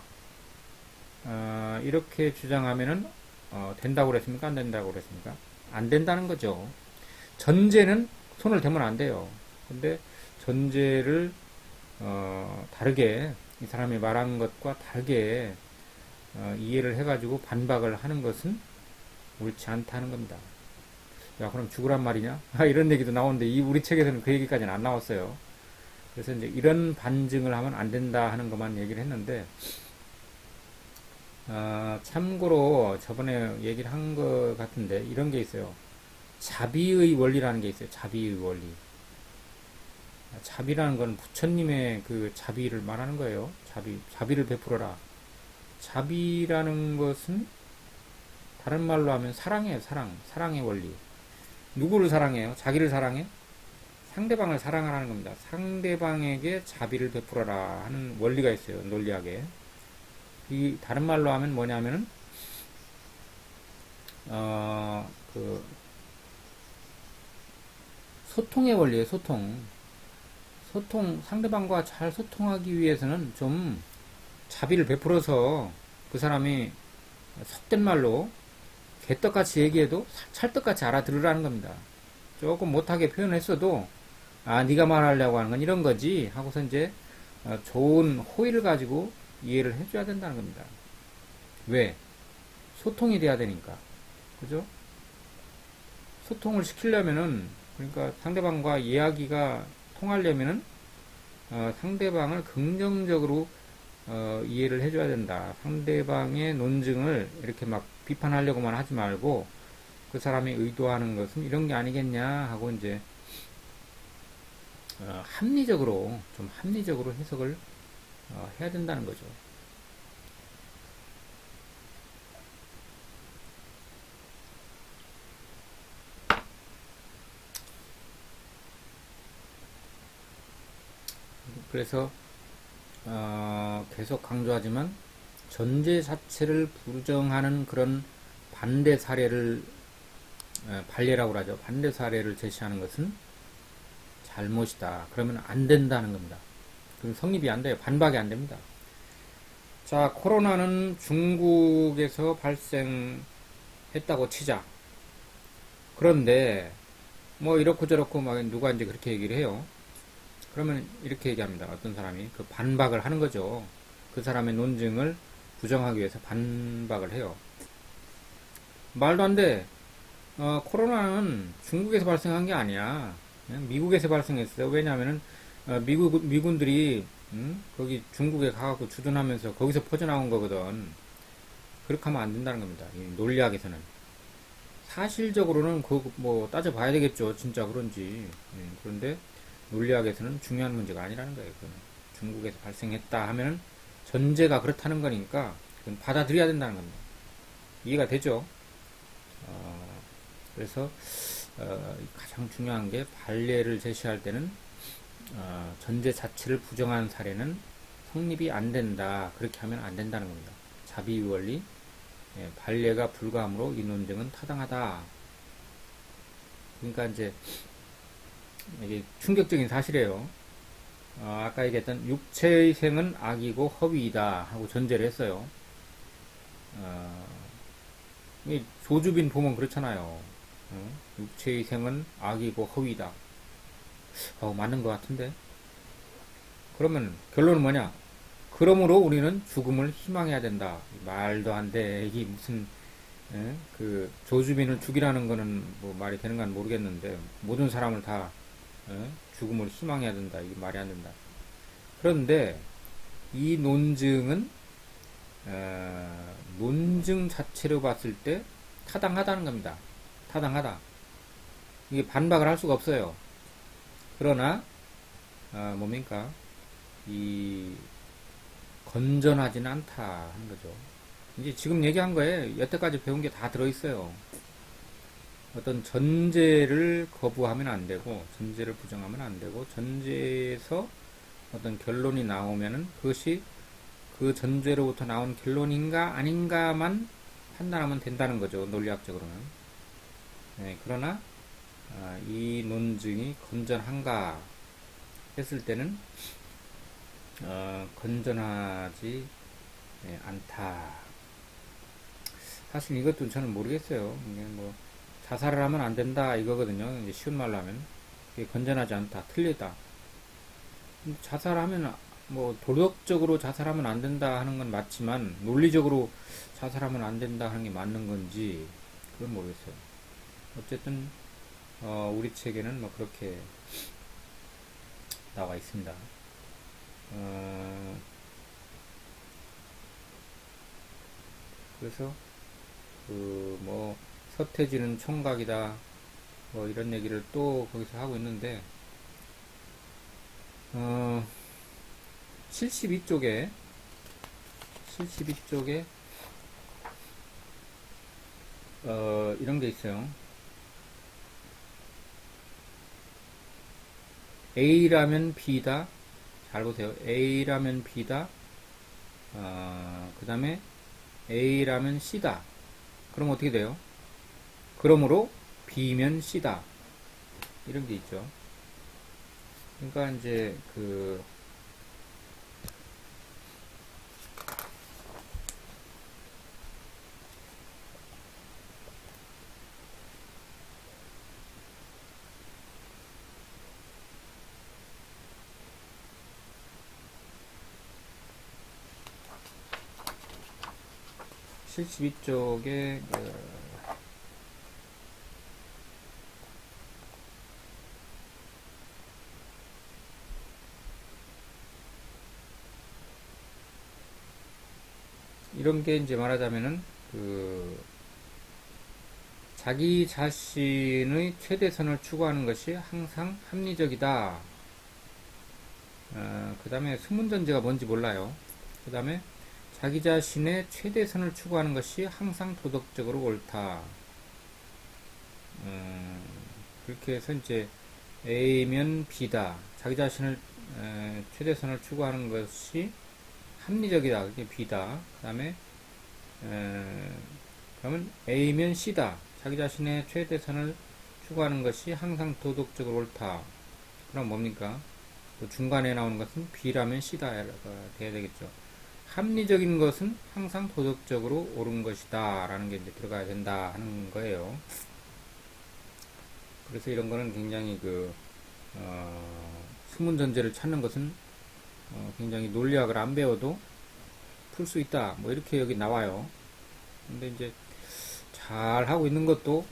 이렇게 주장하면은 된다고 그랬습니까? 안 된다고 그랬습니까? 안 된다는 거죠. 전제는 손을 대면 안 돼요. 근데 전제를 다르게 이 사람이 말한 것과 다르게 이해를 해가지고 반박을 하는 것은 옳지 않다는 겁니다. 야, 그럼 죽으란 말이냐? 이런 얘기도 나오는데 우리 책에서는 그 얘기까지는 안 나왔어요. 그래서 이제 이런 반증을 하면 안 된다 하는 것만 얘기를 했는데 참고로 저번에 얘기를 한 것 같은데 이런 게 있어요. 자비의 원리라는 게 있어요. 자비의 원리. 자비라는 건 부처님의 그 자비를 말하는 거예요. 자비를 베풀어라. 자비라는 것은 다른 말로 하면 사랑이에요. 사랑의 원리. 누구를 사랑해요? 자기를 사랑해? 상대방을 사랑하라는 겁니다. 상대방에게 자비를 베풀어라 하는 원리가 있어요. 논리학에. 이 다른 말로 하면 뭐냐면은 소통의 원리예요. 상대방과 잘 소통하기 위해서는 좀 자비를 베풀어서 그 사람이 속된 말로 개떡같이 얘기해도 찰떡같이 알아들으라는 겁니다. 조금 못하게 표현했어도 네가 말하려고 하는 건 이런 거지 하고서 이제 좋은 호의를 가지고 이해를 해줘야 된다는 겁니다. 왜? 소통이 돼야 되니까. 그죠? 소통을 시키려면은 그러니까 상대방과 이야기가 통하려면은 상대방을 긍정적으로 이해를 해줘야 된다. 상대방의 논증을 이렇게 막 비판하려고만 하지 말고 그 사람이 의도하는 것은 이런 게 아니겠냐 하고 이제 합리적으로 해석을 해야 된다는 거죠. 그래서 계속 강조하지만 전제 자체를 부정하는 그런 반대 사례를 반례라고 하죠. 반대 사례를 제시하는 것은 잘못이다. 그러면 안 된다는 겁니다. 그럼 성립이 안 돼요. 반박이 안 됩니다. 자, 코로나는 중국에서 발생했다고 치자. 그런데 뭐 이렇고 저렇고 막 누가 이제 그렇게 얘기를 해요. 그러면 이렇게 얘기합니다. 어떤 사람이 그 반박을 하는 거죠. 그 사람의 논증을 부정하기 위해서 반박을 해요. 말도 안 돼. 코로나는 중국에서 발생한 게 아니야. 미국에서 발생했어요. 왜냐하면은 미군들이 거기 중국에 가갖고 주둔하면서 거기서 퍼져나온 거거든. 그렇게 하면 안 된다는 겁니다. 이 논리학에서는. 사실적으로는 뭐 따져봐야 되겠죠. 진짜 그런지. 그런데 논리학에서는 중요한 문제가 아니라는 거예요. 그건. 중국에서 발생했다 하면 전제가 그렇다는 거니까 그건 받아들여야 된다는 겁니다. 이해가 되죠? 그래서 가장 중요한 게 반례를 제시할 때는 전제 자체를 부정한 사례는 성립이 안 된다. 그렇게 하면 안 된다는 겁니다. 자비의 원리, 반례가 불가하므로 이 논증은 타당하다. 그러니까 이제 이게 충격적인 사실이에요. 아까 얘기했던 육체의 생은 악이고 허위이다 하고 전제를 했어요. 어, 이 조주빈 보면 그렇잖아요. 육체의 생은 악이고 허위다. 맞는 것 같은데. 그러면 결론은 뭐냐? 그러므로 우리는 죽음을 희망해야 된다. 말도 안 돼. 이게 무슨 그 조주빈을 죽이라는 거는 뭐 말이 되는 건 모르겠는데 모든 사람을 다 죽음을 희망해야 된다. 이게 말이 안 된다. 그런데 이 논증은 논증 자체로 봤을 때 타당하다는 겁니다. 타당하다. 이게 반박을 할 수가 없어요. 그러나 뭡니까? 이 건전하지는 않다 하는 거죠. 이제 지금 얘기한 거에 여태까지 배운 게 다 들어있어요. 어떤 전제를 거부하면 안 되고, 전제를 부정하면 안 되고, 전제에서 어떤 결론이 나오면은 그것이 그 전제로부터 나온 결론인가 아닌가만 판단하면 된다는 거죠. 논리학적으로는. 네, 그러나 이 논증이 건전한가 했을 때는 건전하지 않다. 사실 이것도 저는 모르겠어요. 이게 뭐 자살을 하면 안 된다 이거거든요. 이제 쉬운 말로 하면 이게 건전하지 않다, 틀리다. 자살하면 뭐 도덕적으로 자살하면 안 된다 하는 건 맞지만 논리적으로 자살하면 안 된다 하는 게 맞는 건지 그건 모르겠어요. 어쨌든 우리 책에는 뭐 그렇게 나와 있습니다. 그래서 그 뭐 서태지는 총각이다 뭐 이런 얘기를 또 거기서 하고 있는데 72쪽에 이런 게 있어요. A라면 B다. 잘 보세요. A라면 B다. 그 다음에 A라면 C다. 그럼 어떻게 돼요? 그러므로 B면 C다. 이런 게 있죠. 그러니까 이제 그 72쪽에 이런 게 이제 말하자면은 그 자기 자신의 최대선을 추구하는 것이 항상 합리적이다. 그 다음에 수문전제가 뭔지 몰라요. 그 다음에 자기 자신의 최대선을 추구하는 것이 항상 도덕적으로 옳다. 그렇게 해서 이제 A면 B다. 자기 자신을 최대선을 추구하는 것이 합리적이다. 그게 B다. 그 다음에 그러면 A면 C다. 자기 자신의 최대선을 추구하는 것이 항상 도덕적으로 옳다. 그럼 뭡니까? 또 중간에 나오는 것은 B라면 C다가 돼야 되겠죠. 합리적인 것은 항상 도덕적으로 옳은 것이다. 라는 게 이제 들어가야 된다 하는 거예요. 그래서 이런 거는 굉장히 수문 전제를 찾는 것은 굉장히 논리학을 안 배워도 풀 수 있다. 뭐 이렇게 여기 나와요. 근데 이제 잘 하고 있는 것도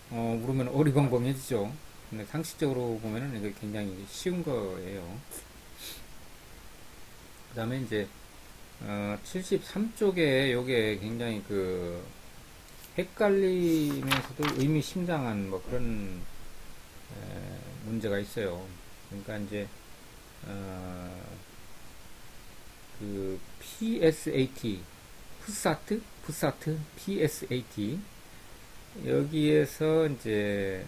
물으면 어리벙벙해지죠. 근데 상식적으로 보면은 이게 굉장히 쉬운 거예요. 그 다음에 이제 73쪽에 요게 굉장히 헷갈리면서도 의미심장한 뭐 그런 문제가 있어요. 그러니까 이제 그 PSAT 푸사트 PSAT 여기에서 이제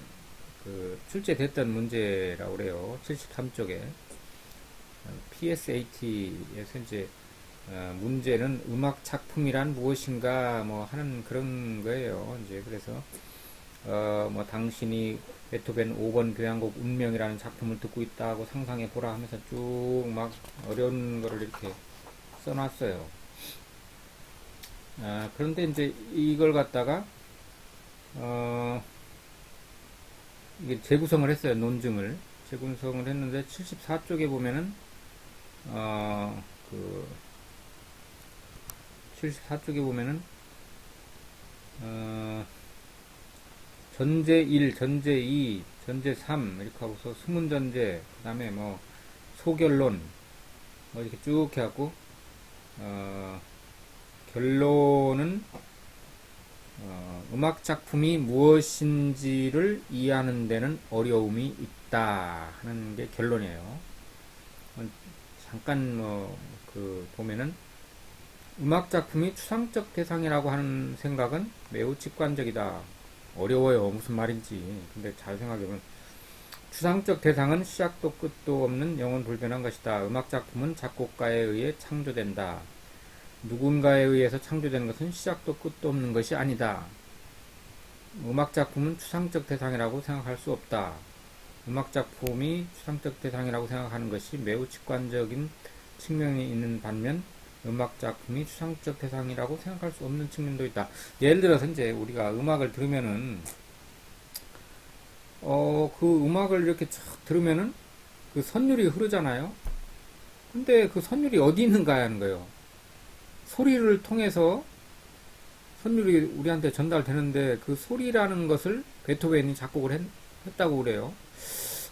그 출제됐던 문제라고 그래요. 73쪽에 PSAT에서 이제 문제는 음악 작품이란 무엇인가 뭐 하는 그런 거예요. 이제 그래서 뭐 당신이 베토벤 5번 교향곡 운명이라는 작품을 듣고 있다고 상상해 보라 하면서 쭉 막 어려운 거를 이렇게 써놨어요. 그런데 이제 이걸 갖다가 어, 이게 재구성을 했어요. 논증을 재구성을 했는데 74쪽에 보면은 어, 그 74쪽에 보면은 어, 전제 1, 전제 2, 전제 3 이렇게 하고서 수문전제 그다음에 뭐 소결론 뭐 이렇게 쭉 해갖고 결론은 음악 작품이 무엇인지를 이해하는 데는 어려움이 있다 하는 게 결론이에요. 잠깐 보면은 음악 작품이 추상적 대상이라고 하는 생각은 매우 직관적이다. 어려워요. 무슨 말인지. 근데 잘 생각해보면 추상적 대상은 시작도 끝도 없는 영원 불변한 것이다. 음악 작품은 작곡가에 의해 창조된다. 누군가에 의해서 창조된 것은 시작도 끝도 없는 것이 아니다. 음악 작품은 추상적 대상이라고 생각할 수 없다. 음악 작품이 추상적 대상이라고 생각하는 것이 매우 직관적인 측면이 있는 반면 음악 작품이 추상적 대상이라고 생각할 수 없는 측면도 있다. 예를 들어서 이제 우리가 음악을 들으면은 그 음악을 이렇게 쫙 들으면은 그 선율이 흐르잖아요. 근데 그 선율이 어디 있는가 하는 거예요. 소리를 통해서 선율이 우리한테 전달되는데 그 소리라는 것을 베토벤이 작곡을 했다고 그래요.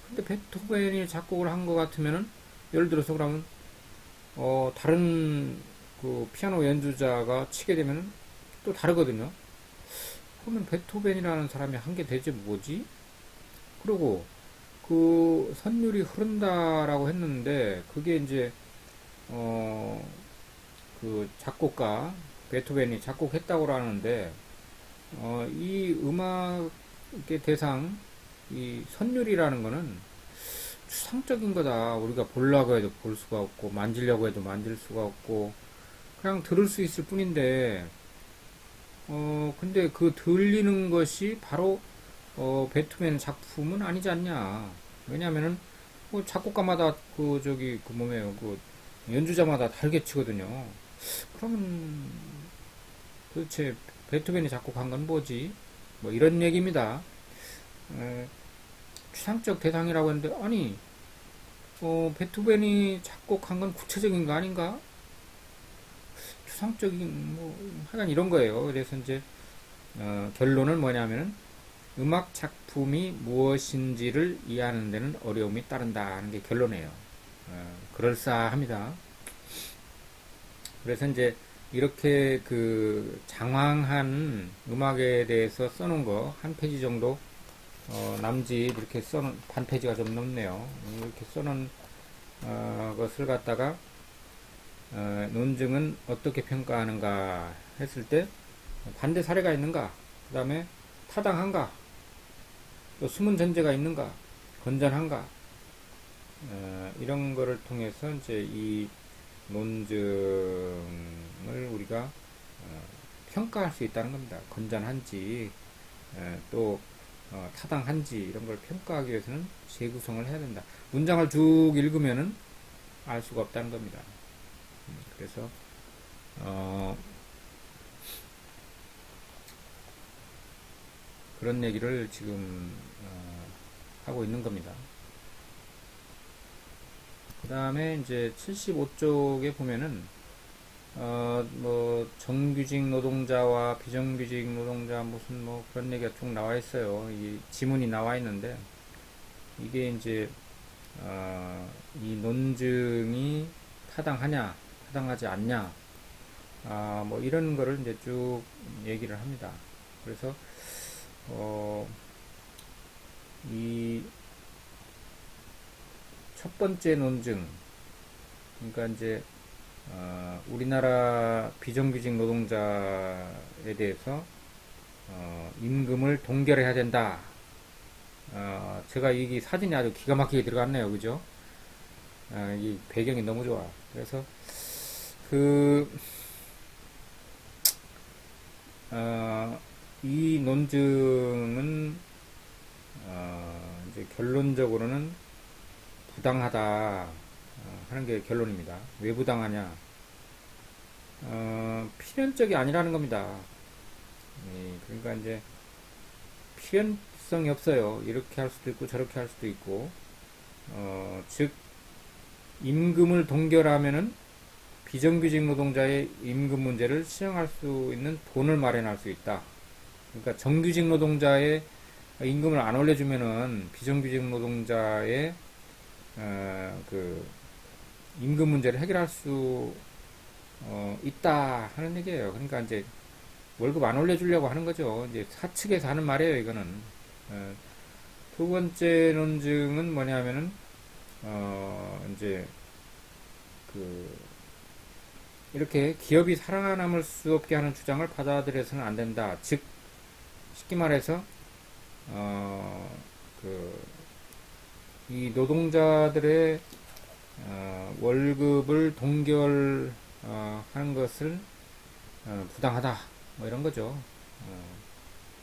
근데 베토벤이 작곡을 한 것 같으면은 예를 들어서 그러면 다른 그 피아노 연주자가 치게 되면 또 다르거든요. 그러면 베토벤이라는 사람이 한 게 대체 뭐지? 그리고 그 선율이 흐른다라고 했는데 그게 이제 그 작곡가 베토벤이 작곡했다고 하는데 이 음악의 대상 이 선율이라는 거는 추상적인 거다. 우리가 보려고 해도 볼 수가 없고 만지려고 해도 만질 수가 없고 그냥 들을 수 있을 뿐인데 근데 그 들리는 것이 바로 베토벤 작품은 아니지 않냐. 왜냐면은 뭐 작곡가마다 그 뭐예요 그 연주자마다 다르게 치거든요. 그러면 도대체 베토벤이 작곡한 건 뭐지? 뭐 이런 얘기입니다. 추상적 대상이라고 했는데 아니 베토벤이 작곡한 건 구체적인 거 아닌가? 추상적인 뭐 하여간 이런 거예요. 그래서 이제 결론은 뭐냐면은 음악 작품이 무엇인지를 이해하는 데는 어려움이 따른다 하는 게 결론이에요. 그럴싸합니다. 그래서 이제 이렇게 그 장황한 음악에 대해서 써놓은 거 한 페이지 정도 남짓 이렇게 써놓은 반 페이지가 좀 넘네요. 이렇게 써놓은 것을 갖다가 논증은 어떻게 평가하는가 했을 때 반대 사례가 있는가, 그 다음에 타당한가, 또 숨은 전제가 있는가, 건전한가, 이런 거를 통해서 이제 이 논증을 우리가 평가할 수 있다는 겁니다. 건전한지 또 타당한지 이런 걸 평가하기 위해서는 재구성을 해야 된다. 문장을 쭉 읽으면은 알 수가 없다는 겁니다. 그래서 그런 얘기를 지금 하고 있는 겁니다. 그 다음에 이제 75쪽에 보면은 뭐 정규직 노동자와 비정규직 노동자 무슨 뭐 그런 얘기가 쭉 나와 있어요. 이 지문이 나와 있는데 이게 이제 이 논증이 타당하냐 타당하지 않냐 뭐 이런 거를 이제 쭉 얘기를 합니다. 그래서 이 첫 번째 논증, 그러니까 이제 우리나라 비정규직 노동자에 대해서 임금을 동결해야 된다. 제가 이 사진이 아주 기가 막히게 들어갔네요, 그죠? 이 배경이 너무 좋아. 그래서 이 논증은 이제 결론적으로는 부당하다 하는 게 결론입니다. 왜 부당하냐? 필연적이 아니라는 겁니다. 그러니까 이제 필연성이 없어요. 이렇게 할 수도 있고 저렇게 할 수도 있고, 즉 임금을 동결하면은 비정규직 노동자의 임금 문제를 시정할 수 있는 돈을 마련할 수 있다. 그러니까 정규직 노동자의 임금을 안 올려주면은 비정규직 노동자의 그 임금 문제를 해결할 수 있다 하는 얘기예요. 그러니까 이제 월급 안 올려주려고 하는 거죠. 이제 사측에서 하는 말이에요, 이거는. 어, 두 번째 논증은 뭐냐면은 이제 그 이렇게 기업이 살아남을 수 없게 하는 주장을 받아들여서는 안 된다. 즉 쉽게 말해서 이 노동자들의 월급을 동결하는 것을 부당하다. 뭐 이런 거죠.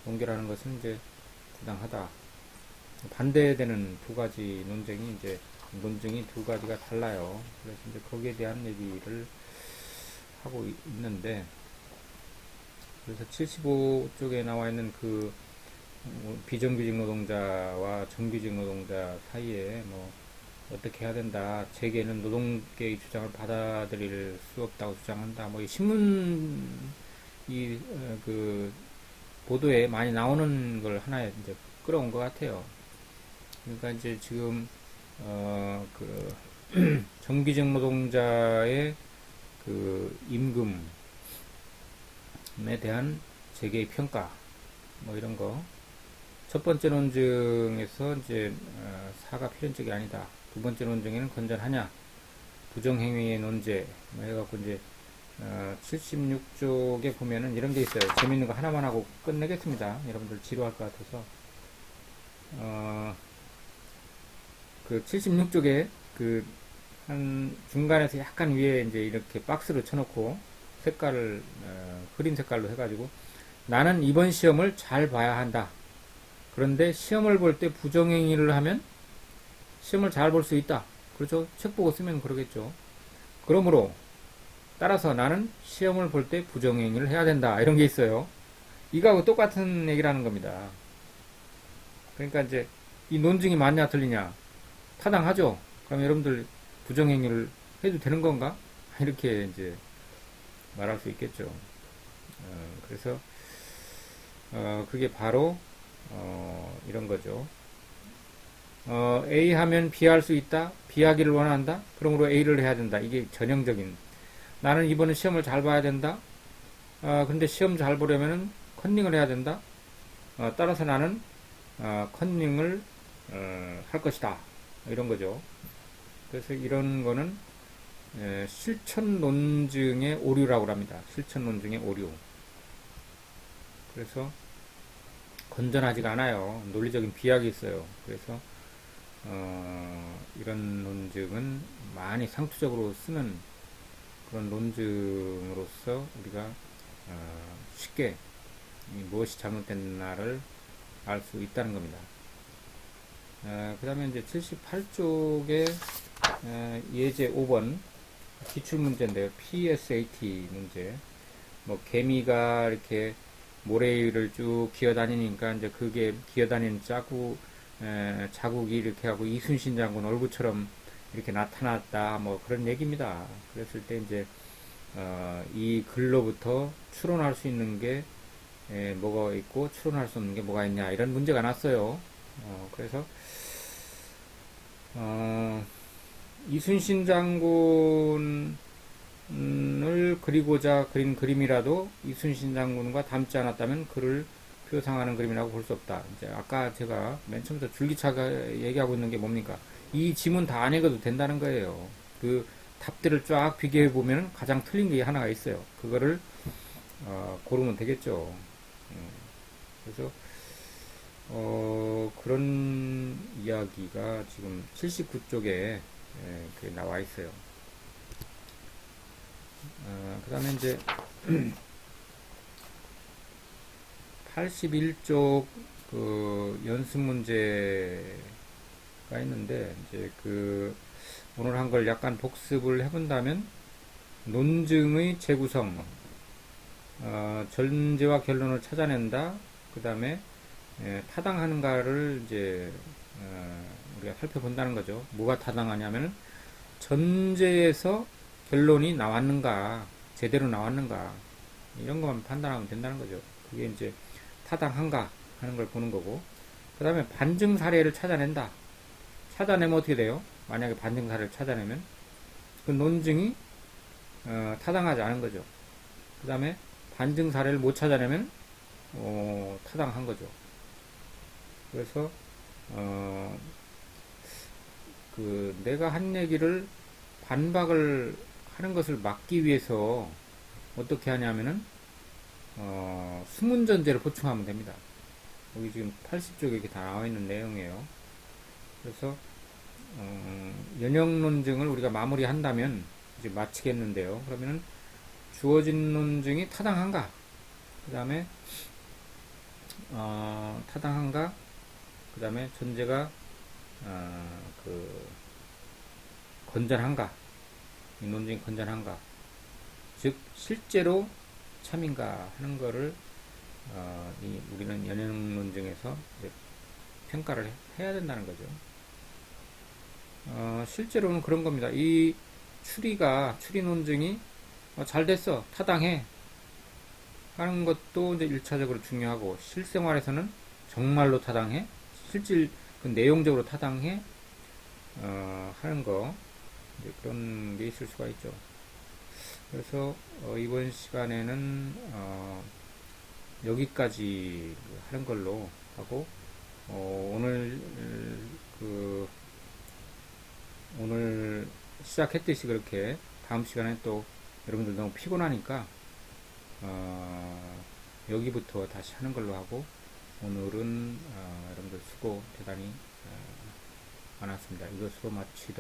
동결하는 것은 이제 부당하다. 반대되는 두 가지 논증이 두 가지가 달라요. 그래서 이제 거기에 대한 얘기를 하고 있는데, 그래서 75쪽에 나와 있는 그 비정규직 노동자와 정규직 노동자 사이에 뭐 어떻게 해야 된다. 재계는 노동계의 주장을 받아들일 수 없다고 주장한다. 뭐 이 신문 그 보도에 많이 나오는 걸 하나 이제 끌어온 것 같아요. 그러니까 이제 지금 그 정규직 노동자의 그 임금에 대한 재계의 평가 뭐 이런 거. 첫 번째 논증에서 이제 사가 필연적이 아니다. 두 번째 논증에는 건전하냐, 부정행위의 논제 뭐 해갖고 이제 76쪽에 보면은 이런 게 있어요. 재밌는 거 하나만 하고 끝내겠습니다. 여러분들 지루할 것 같아서. 그 76쪽에 그 한 중간에서 약간 위에 이제 이렇게 박스를 쳐놓고 색깔을 흐린 색깔로 해가지고 나는 이번 시험을 잘 봐야 한다. 그런데 시험을 볼 때 부정행위를 하면 시험을 잘 볼 수 있다. 그렇죠? 책 보고 쓰면 그러겠죠. 그러므로 따라서 나는 시험을 볼 때 부정행위를 해야 된다. 이런 게 있어요. 이거하고 똑같은 얘기라는 겁니다. 그러니까 이제 이 논증이 맞냐 틀리냐 타당하죠. 그럼 여러분들 부정행위를 해도 되는 건가? 이렇게 이제 말할 수 있겠죠. 그래서 그게 바로 이런 거죠. A 하면 B 할 수 있다. B 하기를 원한다. 그러므로 A를 해야 된다. 이게 전형적인. 나는 이번에 시험을 잘 봐야 된다. 근데 시험 잘 보려면은 컨닝을 해야 된다. 따라서 나는 컨닝을 할 것이다. 이런 거죠. 그래서 이런 거는 실천 논증의 오류라고 합니다. 실천 논증의 오류. 그래서 건전하지가 않아요. 논리적인 비약이 있어요. 그래서 이런 논증은 많이 상투적으로 쓰는 그런 논증으로서 우리가 쉽게 무엇이 잘못됐나를 알 수 있다는 겁니다. 그 다음에 이제 78쪽에 예제 5번 기출문제인데요. PSAT 문제. 뭐 개미가 이렇게 모래 위를 쭉 기어다니니까 이제 그게 기어다니는 자국이 이렇게 하고 이순신 장군 얼굴처럼 이렇게 나타났다. 뭐 그런 얘기입니다. 그랬을 때 이제 이 글로부터 추론할 수 있는 게 뭐가 있고 추론할 수 없는 게 뭐가 있냐 이런 문제가 났어요. 그래서 이순신 장군을 그리고자 그린 그림이라도 이순신 장군과 닮지 않았다면 그를 표상하는 그림이라고 볼 수 없다. 이제 아까 제가 맨 처음부터 줄기차게 얘기하고 있는 게 뭡니까? 이 지문 다 안 읽어도 된다는 거예요. 그 답들을 쫙 비교해 보면 가장 틀린 게 하나가 있어요. 그거를 고르면 되겠죠. 그래서 그런 이야기가 지금 79쪽에 나와 있어요. 그 다음에 이제 81쪽 그 연습 문제가 있는데 이제 그 오늘 한 걸 약간 복습을 해본다면 논증의 재구성, 전제와 결론을 찾아낸다. 그 다음에 타당한가를 이제 우리가 살펴본다는 거죠. 뭐가 타당하냐면 전제에서 결론이 나왔는가, 제대로 나왔는가 이런 것만 판단하면 된다는 거죠. 그게 이제 타당한가 하는 걸 보는 거고. 그 다음에 반증 사례를 찾아낸다. 찾아내면 어떻게 돼요? 만약에 반증 사례를 찾아내면 그 논증이 타당하지 않은 거죠. 그 다음에 반증 사례를 못 찾아내면 타당한 거죠. 그래서 내가 한 얘기를 반박을 하는 것을 막기 위해서 어떻게 하냐면은 수문전제를 보충하면 됩니다. 여기 지금 80쪽에 이렇게 다 나와 있는 내용이에요. 그래서 연역 논증을 우리가 마무리한다면 이제 마치겠는데요. 그러면은 주어진 논증이 타당한가? 그 다음에 타당한가? 그 다음에 전제가 건전한가? 이 논증이 건전한가? 즉 실제로 참인가 하는 거를 우리는 연역 논증에서 평가를 해야 된다는 거죠. 실제로는 그런 겁니다. 이 추리 논증이 잘 됐어, 타당해 하는 것도 이제 1차적으로 중요하고, 실생활에서는 정말로 타당해? 실질, 내용적으로 타당해? 하는 거, 이제 그런 게 있을 수가 있죠. 그래서, 이번 시간에는, 여기까지 하는 걸로 하고, 오늘 시작했듯이 그렇게 다음 시간에 또 여러분들 너무 피곤하니까 여기부터 다시 하는 걸로 하고, 오늘은 여러분들 수고 대단히 많았습니다. 이것으로 마치도록